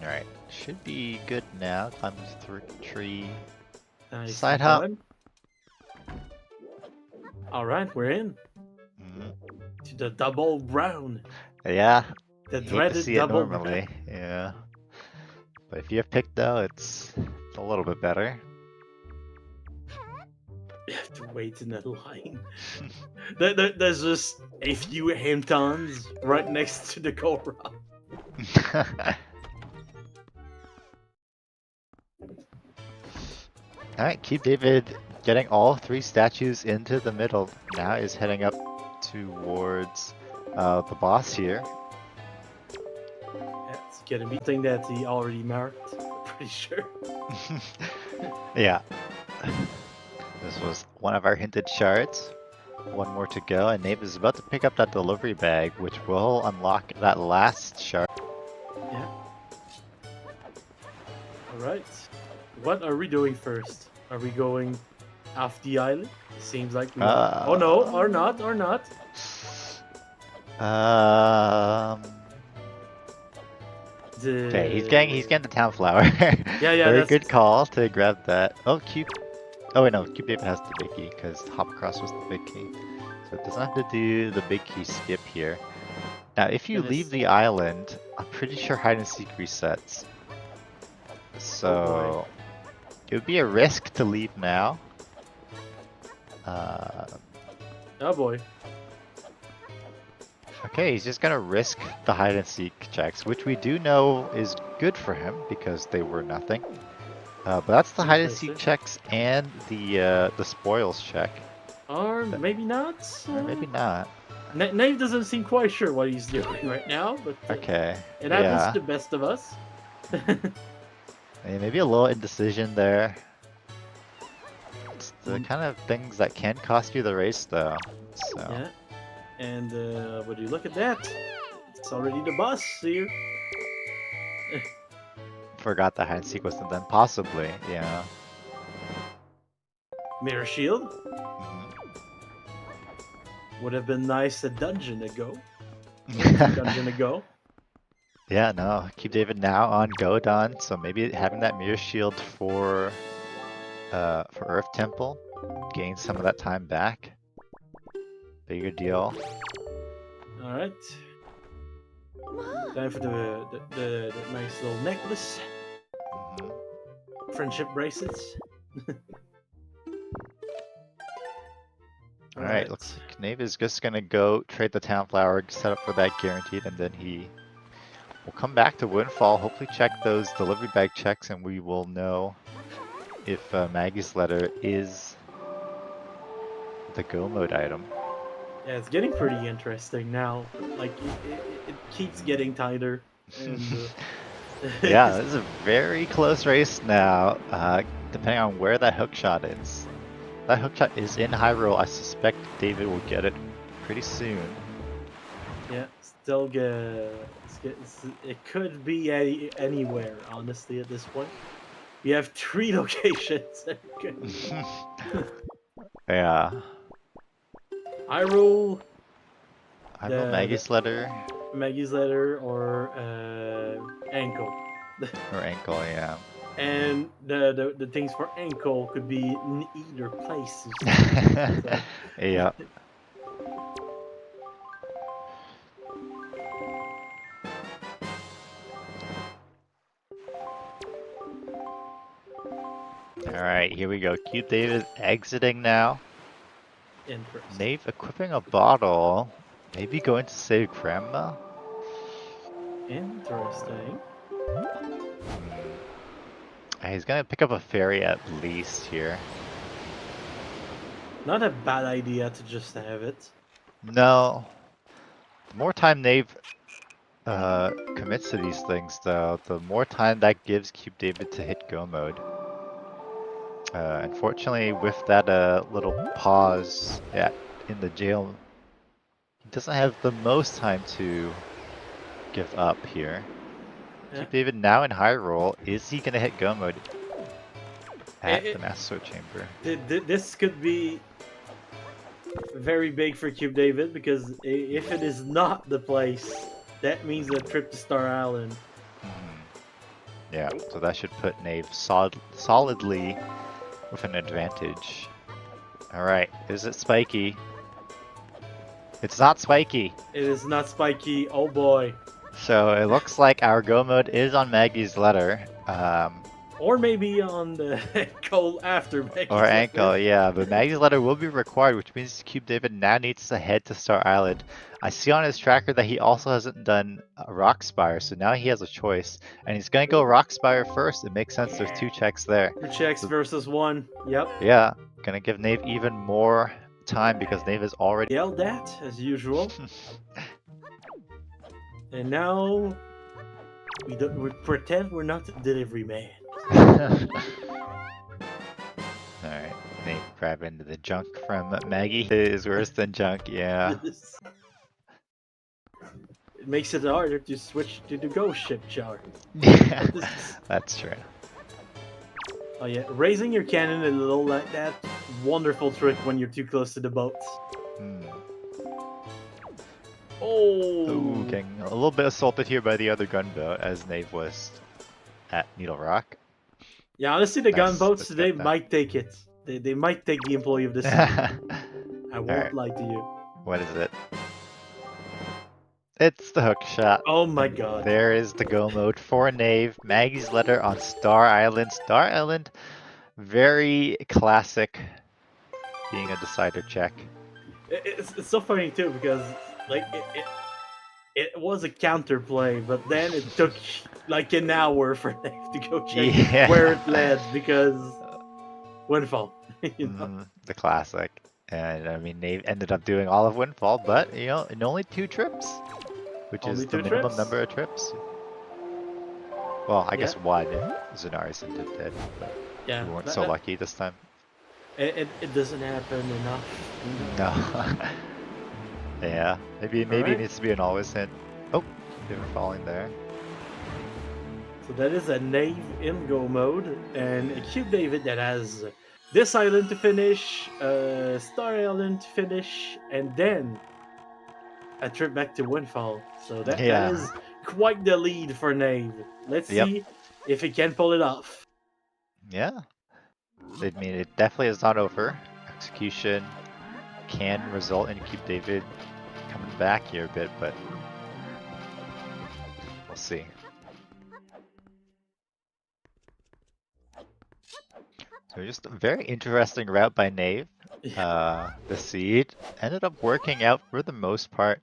Alright, should be good now. Climbing through tree. Nice. Side hop. Alright, we're in. To the double round. Yeah. The Hate to dreaded see it double normally, round. yeah. But if you have picked though, it's a little bit better. You have to wait in that line. There's just a few Hamptons right next to the Cobra. Alright, CubeDavid getting all 3 statues into the middle. Now is heading up towards the boss here. Yeah, it's gonna be something that he already marked, pretty sure. Yeah. This was one of our hinted shards. One more to go, and Nave is about to pick up that delivery bag, which will unlock that last shard. Yeah. Alright. What are we doing first? Are we going off the island? It seems like we are. Oh no, or not. Okay, he's getting the town flower. Yeah, Very good call to grab that. Oh, oh wait, no, CubeDavid has the big key because hop across was the big key. So it doesn't have to do the big key skip here. Now, if you leave the island, I'm pretty sure hide and seek resets. So it would be a risk to leave now. Oh boy. Okay, he's just gonna risk the hide and seek checks, which we do know is good for him because they were nothing. But that's the hide and seek checks and the spoils check. Or maybe not. Or maybe not. Nave doesn't seem quite sure what he's doing right now, but Okay. it happens to the best of us. Maybe a little indecision there. It's the kind of things that can cost you the race, though. So. Yeah. And would you look at that? It's already the boss here. Forgot the hide and seek wasn't done. Possibly, yeah. Mirror shield. Would have been nice a dungeon ago. dungeon ago. Yeah, no. CubeDavid now on Godon, so maybe having that mirror shield for Earth Temple, gain some of that time back. Bigger deal. All right. Time for the nice little necklace. Mhm. Friendship bracelets. All right, looks like Nave is just gonna go trade the town flower, set up for that guaranteed, and then he will come back to Windfall. Hopefully, check those delivery bag checks, and we will know if Maggie's letter is the go mode item. Yeah, it's getting pretty interesting now. Like it keeps getting tighter. And, yeah, this is a very close race now. Depending on where that hook shot is. That hook shot is in Hyrule. I suspect David will get it pretty soon. Yeah, still it could be anywhere, honestly, at this point. We have 3 locations. Yeah. Hyrule, Maggie's letter. Maggie's letter, or ankle. Or ankle, yeah. And the things for ankle could be in either place. So. Yeah. Alright, here we go. CubeDavid exiting now. Interesting. Nave equipping a bottle. Maybe going to save Grandma? Interesting. He's gonna pick up a fairy at least here. Not a bad idea to just have it. No. The more time Nave commits to these things, though, the more time that gives CubeDavid to hit go mode. Unfortunately, with that little pause in the jail, he doesn't have the most time to give up here. Yeah. CubeDavid now in Hyrule. Is he gonna hit go mode at the Master Sword Chamber? This could be very big for CubeDavid, because if it is not the place, that means a trip to Star Island. Yeah, so that should put Nave solidly with an advantage. Alright, is it spiky? It's not spiky! It is not spiky, oh boy. So it looks like our go mode is on Maggie's letter. Or maybe on the ankle after Maggie's Or ankle, yeah, but Maggie's letter will be required, which means CubeDavid now needs to head to Star Island. I see on his tracker that he also hasn't done Rockspire, so now he has a choice. And he's gonna go Rockspire first. It makes sense, there's 2 checks there. 2 checks versus 1, yep. Yeah, gonna give Nave even more time because Nave is already yelled at, as usual. And now we pretend we're not the delivery man. Alright, Nave grabbing the junk from Maggie. It is worse than junk, yeah. It makes it harder to switch to the ghost ship chart. Yeah, that's true. Oh yeah, raising your cannon a little like that, wonderful trick when you're too close to the boat. Oh! Ooh, getting a little bit assaulted here by the other gunboat as Nave was at Needle Rock. Yeah, honestly, the gunboats today that. might take it. They might take the employee of the season. I won't lie to you. What is it? It's the hook shot. Oh my god. There is the go mode for Nave. Maggie's letter on Star Island. Star Island, very classic, being a decider check. It's so funny too, because like it was a counterplay, but then it took like an hour for Nave to go check where it led, because Windfall. You know? The classic. And I mean, Nave ended up doing all of Windfall, but you know, in only 2 trips, which only is the minimum number of trips. Well, I guess 1 if Zanari's did, but yeah, we weren't so lucky this time. It doesn't happen enough. No. Yeah, maybe it needs to be an always hit. Oh, they were falling there. So that is a Nave in go mode, and a CubeDavid that has this island to finish, Star Island to finish, and then a trip back to Windfall. So that Yeah. is quite the lead for Nave. Let's Yep. see if he can pull it off. Yeah. I mean, it definitely is not over. Execution can result in CubeDavid coming back here a bit, but we'll see. So just a very interesting route by Nave. The seed ended up working out for the most part.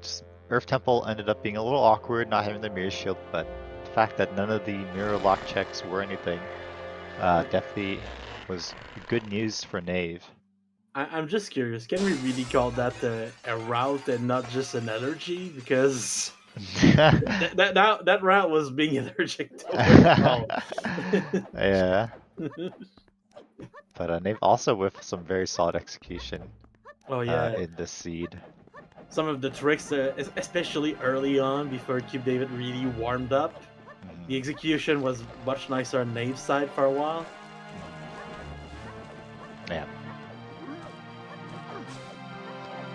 Just Earth Temple ended up being a little awkward, not having the mirror shield, but the fact that none of the mirror lock checks were anything definitely was good news for Nave. I'm just curious, can we really call that a route and not just an allergy? Because that route was being allergic to Windfall. Yeah. But Nave also with some very solid execution Oh yeah, in the seed. some of the tricks, especially early on before CubeDavid really warmed up, the execution was much nicer on Nave's side for a while. Yeah.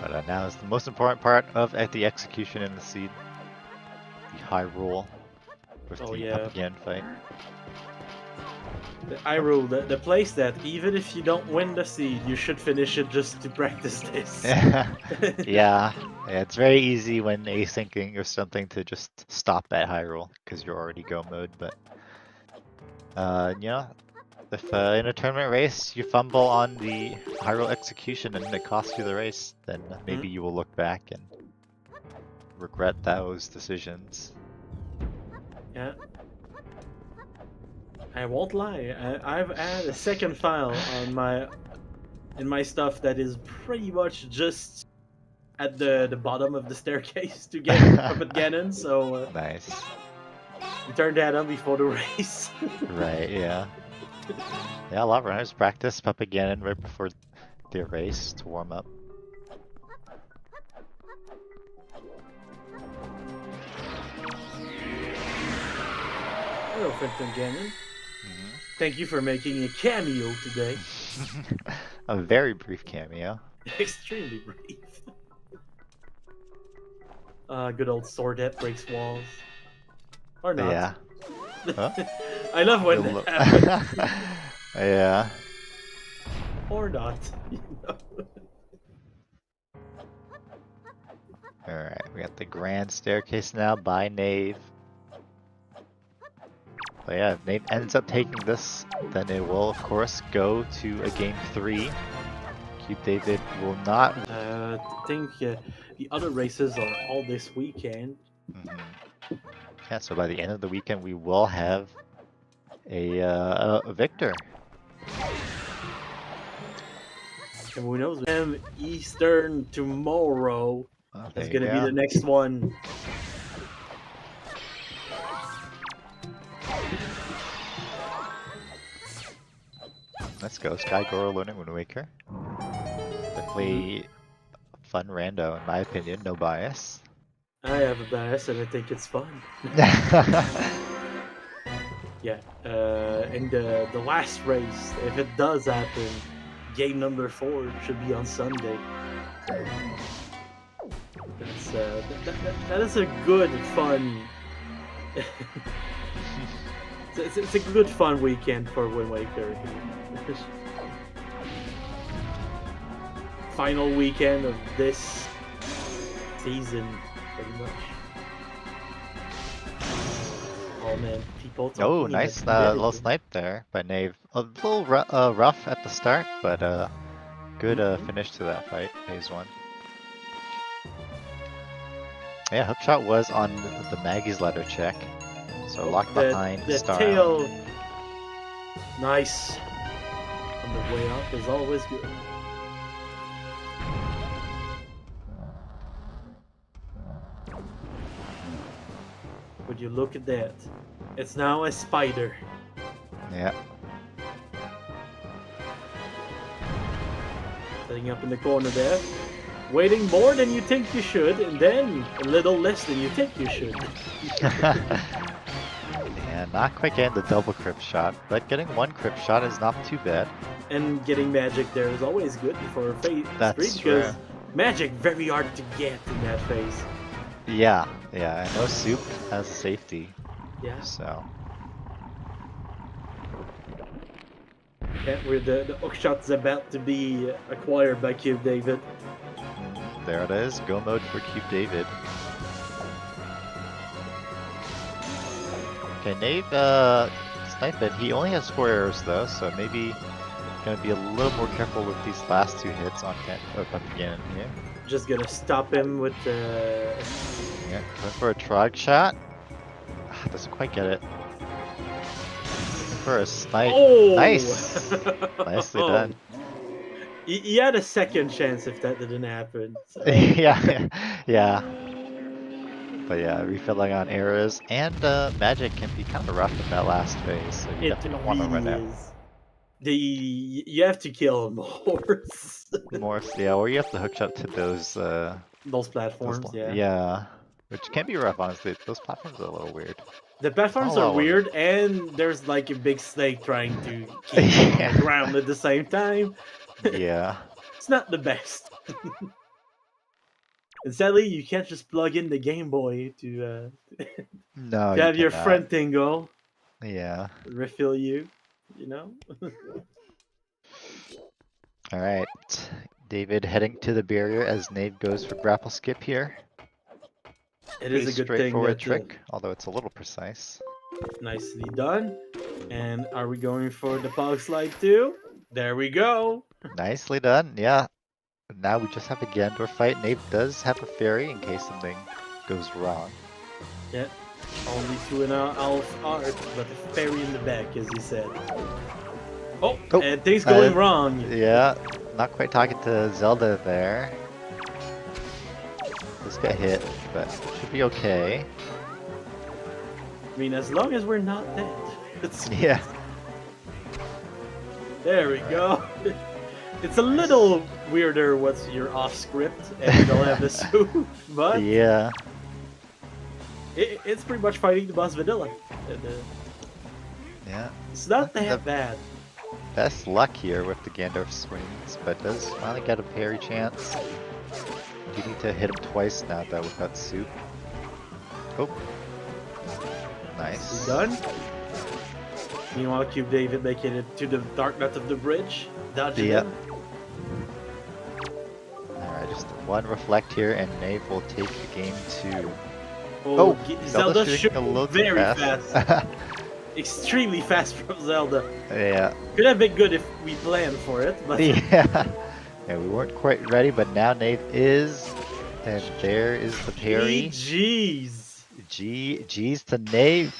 But now is the most important part of the execution in the seed. The high roll with the up again fight. The I rule, the place that even if you don't win the seed, you should finish it just to practice this. Yeah, it's very easy when asyncing or something to just stop that high roll because you're already go mode. But you know, if in a tournament race you fumble on the high roll execution and it costs you the race, then maybe you will look back and regret those decisions. Yeah. I won't lie. I've added a second file on my stuff that is pretty much just at the bottom of the staircase to get Puppet Ganon. So nice. We turned that on before the race. Right. Yeah. Yeah. A lot of runners practice Puppet Ganon right before the race to warm up. Hello, Phantom Ganon. Thank you for making a cameo today. A very brief cameo. Extremely brief. Good old Swordette breaks walls. Or not. Yeah. Huh? I love when that happens. Yeah. Or not. Alright, we got the grand staircase now by Nave. But yeah, if Nave ends up taking this, then it will of course go to a game 3. CubeDavid will not. I think the other races are all this weekend. Yeah, so by the end of the weekend we will have a victor. And who knows? Eastern tomorrow is going to be the next one. Let's go, Sky Goro learning Wind Waker. Definitely fun rando in my opinion, no bias. I have a bias and I think it's fun. Yeah, and the last race, if it does happen, game number 4 should be on Sunday. That's, that is a good fun. It's a good fun weekend for Wind Waker. Final weekend of this season, pretty much. Oh man, people talking. Oh, nice little snipe there by Nave. A little rough at the start, but good finish to that fight, phase 1. Yeah, hookshot was on the Maggie's ladder check, so locked behind the Star. Tail. Nice. On the way up is always good. Would you look at that? It's now a spider. Yeah. Setting up in the corner there. Waiting more than you think you should, and then a little less than you think you should. Yeah, not quite getting the double crypt shot, but getting one crypt shot is not too bad. And getting magic there is always good for phase 3 because Magic very hard to get in that phase. Yeah, yeah. I know Soup has safety, Yeah. so Yeah, where the hookshot's about to be acquired by CubeDavid. there it is. Go mode for CubeDavid. Okay, Nave, snipe it. He only has 4 arrows though, so maybe gonna be a little more careful with these last 2 hits on up again here. Just gonna stop him with Yeah, going for a trog shot. Doesn't quite get it. For a snipe. Oh! Nice! Nicely done. He had a second chance if that didn't happen. So. yeah, yeah. But yeah, refilling on arrows and magic can be kind of rough in that last phase, so you definitely don't want to run out. You have to kill morphs. Morphs, yeah, or you have to hook up to those platforms, yeah. Yeah, which can be rough, honestly. Those platforms are a little weird. The platforms Oh, are well. weird, and there's like a big snake trying to keep you on the ground at the same time. Yeah. It's not the best. And sadly, you can't just plug in the Game Boy to No, have your cannot. friend Tingle Yeah. refill you, you know? Alright. David heading to the barrier as Nave goes for grapple skip here. It is a good thing straightforward that trick, although it's a little precise. nicely done. And are we going for the pog slide too? There we go. Nicely done, yeah. Now we just have a Gandor fight. Nave does have a fairy in case something goes wrong. Yeah, only 2.5 art, but a fairy in the back, as he said. Oh, and things going wrong. Yeah, not quite talking to Zelda there. Just got hit, but should be okay. I mean, as long as we're not dead. Yeah. There we go. It's a little weirder what's your off script and you don't have the soup, but yeah, it's pretty much fighting the boss vanilla. And, yeah. it's not that bad. Best luck here with the Gandalf swings, but does finally get a parry chance. You need to hit him twice now though without soup. Oh, nice. Done. Meanwhile, CubeDavid making it to the dark nut of the bridge, dodging him. Alright, just one reflect here, and Nave will take the game to. Oh, Zelda shooting shooting a little very too fast. Extremely fast from Zelda. Yeah. Could have been good if we planned for it, but Yeah. Yeah, we weren't quite ready, but now Nave is, and there is the parry. Jeez. G's to Nave.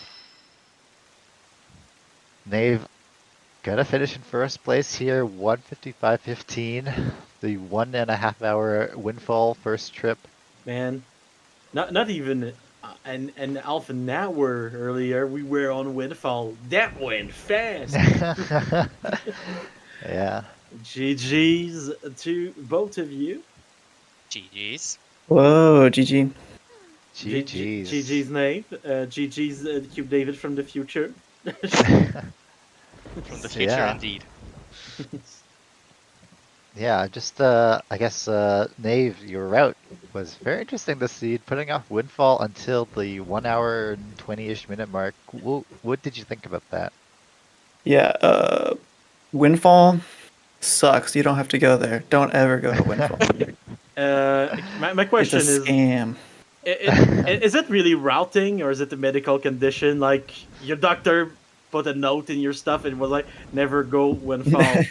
Nave gonna finish in first place here, 155.15. The 1.5 hour windfall first trip. Man, not even an half an hour earlier we were on windfall. That went fast. Yeah. GG's to both of you. GG's. Whoa, GG. GG's. GG's Nave. GG's CubeDavid from the future. From the future, Yeah. indeed. Yeah, just I guess Nave, your route was very interesting to see, putting off Windfall until the 1 hour and 20-ish minute mark. What did you think about that? Yeah, Windfall sucks. You don't have to go there. Don't ever go to Windfall. My question It's a is, scam. is it really routing or is it a medical condition? Like your doctor put a note in your stuff and was like, never go Windfall.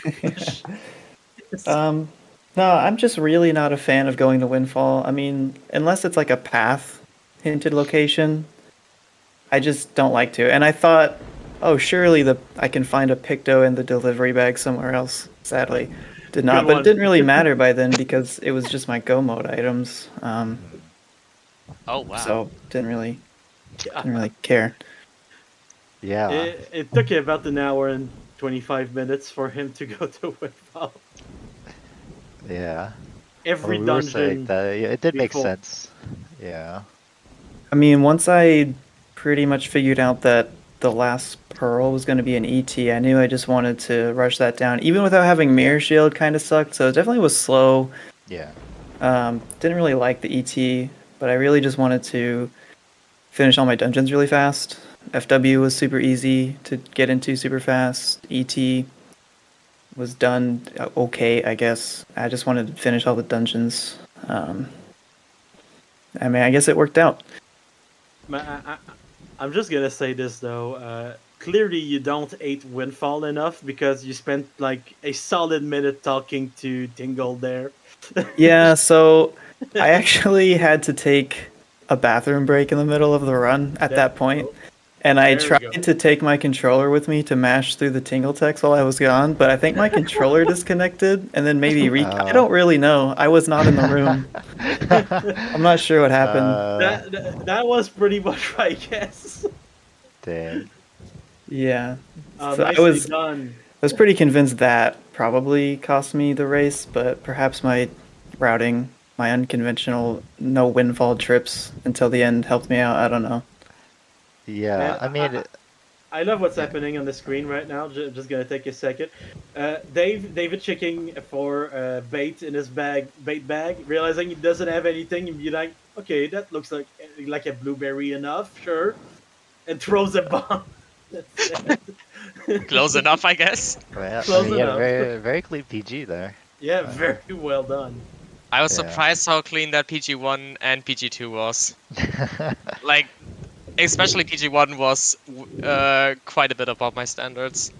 No, I'm just really not a fan of going to Windfall. I mean, unless it's like a path hinted location, I just don't like to. And I thought, oh, surely I can find a Picto in the delivery bag somewhere else. Sadly, did not. But it didn't really matter by then because it was just my Go mode items. Oh wow! So didn't really care. Yeah. It took about an hour and 25 minutes for him to go to Windfall. Yeah. Every We were dungeon. saying that, yeah, it did make before. sense. Yeah. I mean, once I pretty much figured out that the last pearl was going to be an ET, I knew I just wanted to rush that down. Even without having Mirror Shield kind of sucked, so it definitely was slow. Yeah. Didn't really like the ET, but I really just wanted to finish all my dungeons really fast. FW was super easy to get into super fast. ET was done okay, I guess. I just wanted to finish all the dungeons. I mean, I guess it worked out. I'm just gonna say this though. Clearly, you don't hate Windfall enough because you spent like a solid minute talking to Tingle there. Yeah, so I actually had to take a bathroom break in the middle of the run at that point. And I There we go. tried to take my controller with me to mash through the tingle text while I was gone, but I think my controller disconnected and then maybe I don't really know. I was not in the room. I'm not sure what happened. That was pretty much right, guess. Dang. Yeah. So Nicely done. I was pretty convinced that probably cost me the race, but perhaps my routing, my unconventional no windfall trips until the end helped me out. I don't know. Yeah, Man, I mean, I love what's happening on the screen right now. Just gonna take a second. David checking for bait in his bait bag, realizing he doesn't have anything, and be like, okay, that looks like a blueberry enough, sure, and throws a bomb. Close enough, I guess. well, Close I mean, yeah, enough. very clean PG there. Yeah, very well done. I was Yeah. surprised how clean that PG1 and PG2 was. Like, especially PG1 was quite a bit above my standards.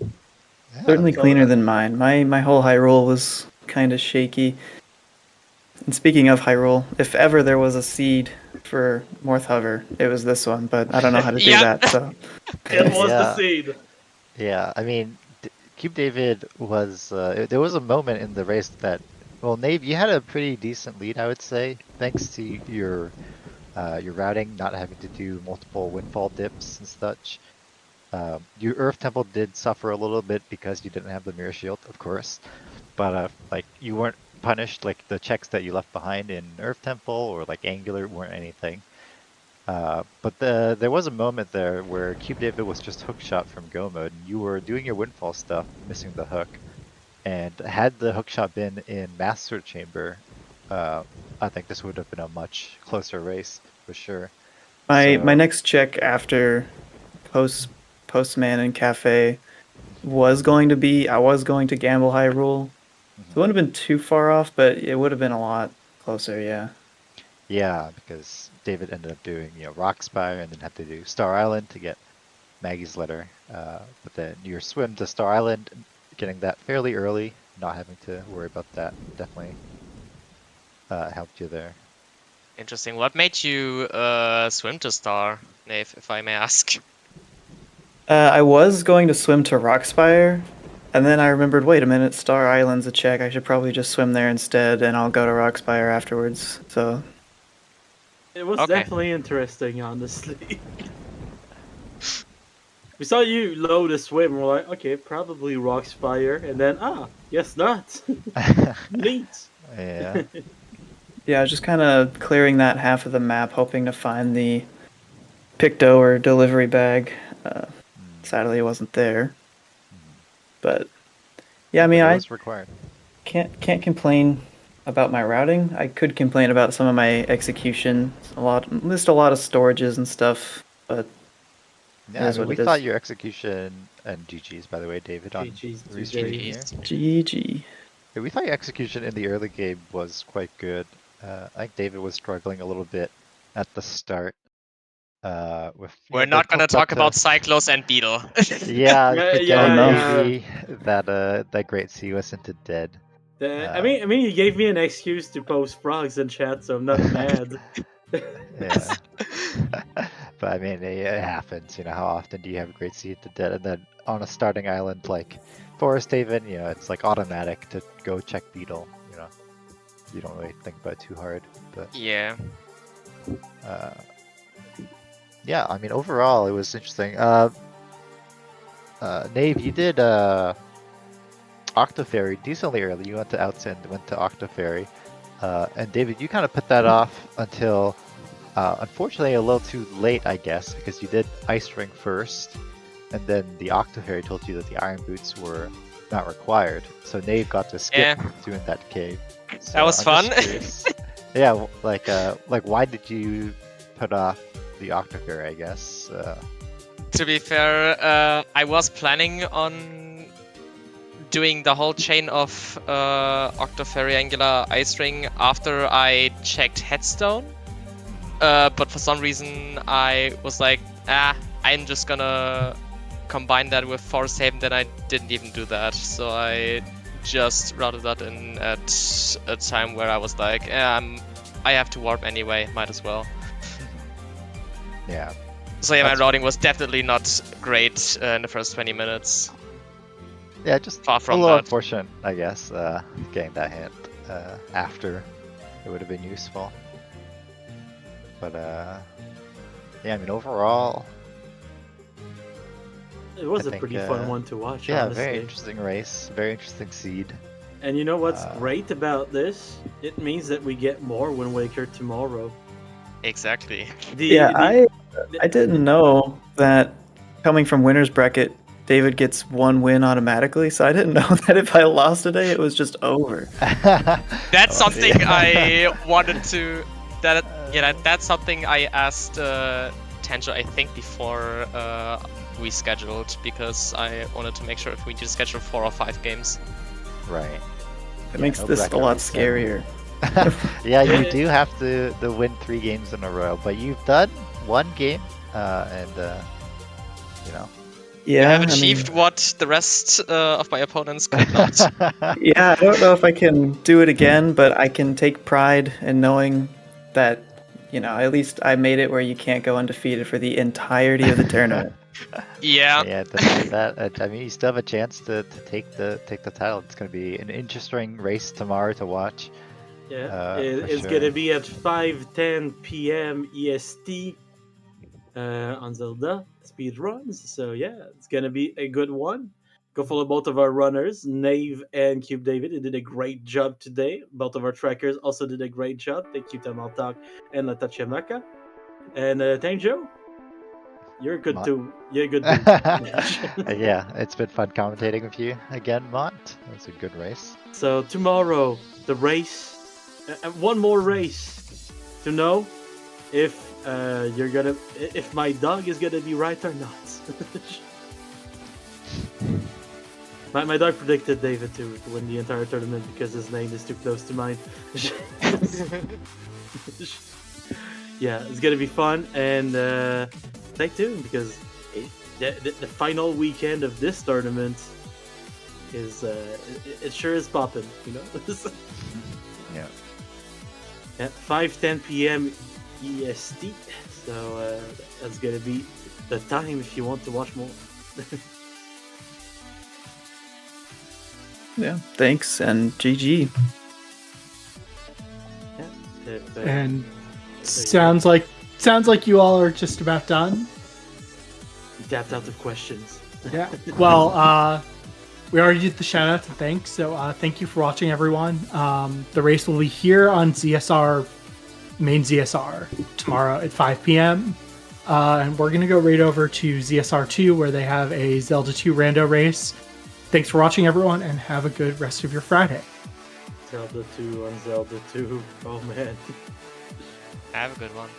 Yeah, Certainly so, cleaner than mine. My whole Hyrule was kind of shaky. And speaking of Hyrule, if ever there was a seed for Morth Hover, it was this one, but I don't know how to do Yeah. that, so it was the Yeah. seed. Yeah, I mean, CubeDavid was. There was a moment in the race that, well, Nave, you had a pretty decent lead, I would say, thanks to your routing, not having to do multiple windfall dips and such. Your Earth Temple did suffer a little bit because you didn't have the Mirror Shield, of course, but like you weren't punished. Like the checks that you left behind in Earth Temple or like Angular weren't anything. But there was a moment there where CubeDavid was just hookshot from go mode, and you were doing your windfall stuff, missing the hook. And had the hookshot been in Master Chamber, I think this would have been a much closer race for sure. my So- next check after Postman and Cafe was going to be I was going to gamble Hyrule. So it wouldn't have been too far off, but it would have been a lot closer, yeah. Yeah, because David ended up doing Rockspire and then had to do Star Island to get Maggie's letter. But then your swim to Star Island, getting that fairly early, not having to worry about that, definitely helped you there. Interesting. What made you swim to Star, Nave, if I may ask? I was going to swim to Rockspire, and then I remembered, wait a minute, Star Island's a check. I should probably just swim there instead, and I'll go to Rockspire afterwards. So It was Okay. definitely interesting, honestly. We saw you load a swim. We're like, okay, probably Rockspire, and then guess not. Neat. Yeah. yeah, I was just kind of clearing that half of the map, hoping to find the Picto or delivery bag. Sadly, it wasn't there. But yeah, I mean, But it I was required. can't complain about my routing. I could complain about some of my execution. Missed a lot of storages and stuff, but Yeah, is what we it is. thought your execution, and GG's by the way, David, on GG's, restream here. GG. Yeah, we thought your execution in the early game was quite good. I think David was struggling a little bit at the start. With We're not they gonna hooked up talk to- about Cyclos and Beetle. Yeah, Yeah, maybe that great sea was into dead. I mean, you gave me an excuse to post frogs in chat, so I'm not mad. Yeah. But I mean, it happens. How often do you have a great sea into dead, and then on a starting island like Forest Haven, it's like automatic to go check Beetle. You don't really think about it too hard, but. Yeah. Yeah, I mean, overall, it was interesting. Nave, you did Octofairy decently early. You went to Outsend, went to Octofairy. And David, you kind of put that off until, unfortunately, a little too late, I guess, because you did Ice Ring first, and then the Octofairy told you that the Iron Boots were not required. So Nave got to skip Yeah. doing that cave. So That was I'm just fun. curious. Yeah, like why did you put off the Octogre? I guess. To be fair, I was planning on doing the whole chain of Octoferiangular Ice Ring after I checked Headstone. But for some reason I was like, I'm just gonna combine that with Forest Haven, then I didn't even do that. So I just routed that in at a time where I was like, I have to warp anyway, might as well. Yeah. So yeah, my That's- routing was definitely not great in the first 20 minutes. Yeah, just Far a from little that. unfortunate, I guess, getting that hint after it would have been useful. But yeah, I mean overall, It was I a think, pretty fun one to watch, yeah, honestly. very interesting race, very interesting seed. And you know what's great about this? It means that we get more Wind Waker tomorrow. Exactly. I didn't know that coming from winner's bracket, David gets one win automatically. So I didn't know that if I lost today, it was just over. That's something I wanted to. That's something I asked Tanjo, I think, before we scheduled, because I wanted to make sure if we need to schedule 4 or 5 games. Right. It makes no this a bracket lot reset. scarier. Yeah, you do have to win 3 games in a row, but you've done 1 game, and you know. Yeah, I've achieved what the rest of my opponents could not. Yeah, I don't know if I can do it again, but I can take pride in knowing that, at least I made it where you can't go undefeated for the entirety of the tournament. Yeah. Yeah, despite that, I mean, you still have a chance to take the title. It's going to be an interesting race tomorrow to watch. Yeah, for it's sure. gonna be at 5:10 p.m. EST on Zelda Speedruns. So yeah, it's gonna be a good one. Go follow both of our runners, Nave and CubeDavid. They did a great job today. Both of our trackers also did a great job. Thank you to Maltak and Latachemaka. And thank Joe. You're good too. You're good too. Yeah, it's been fun commentating with you again, Mont. That's a good race. So tomorrow, the race, one more race to know if if my dog is gonna be right or not. my dog predicted David to win the entire tournament because his name is too close to mine. Yeah, it's gonna be fun, and stay tuned because the final weekend of this tournament is it sure is popping, Yeah. At 5:10 p.m. EST, so that's gonna be the time if you want to watch more. Yeah, thanks and GG. And sounds like you all are just about done. Tapped out of questions. Yeah. Well, we already did the shout outs and thanks. So thank you for watching, everyone. The race will be here on ZSR, main ZSR, tomorrow at 5 p.m. And we're going to go right over to ZSR 2 where they have a Zelda 2 rando race. Thanks for watching, everyone, and have a good rest of your Friday. Zelda 2 on Zelda 2. Oh man. Have a good one.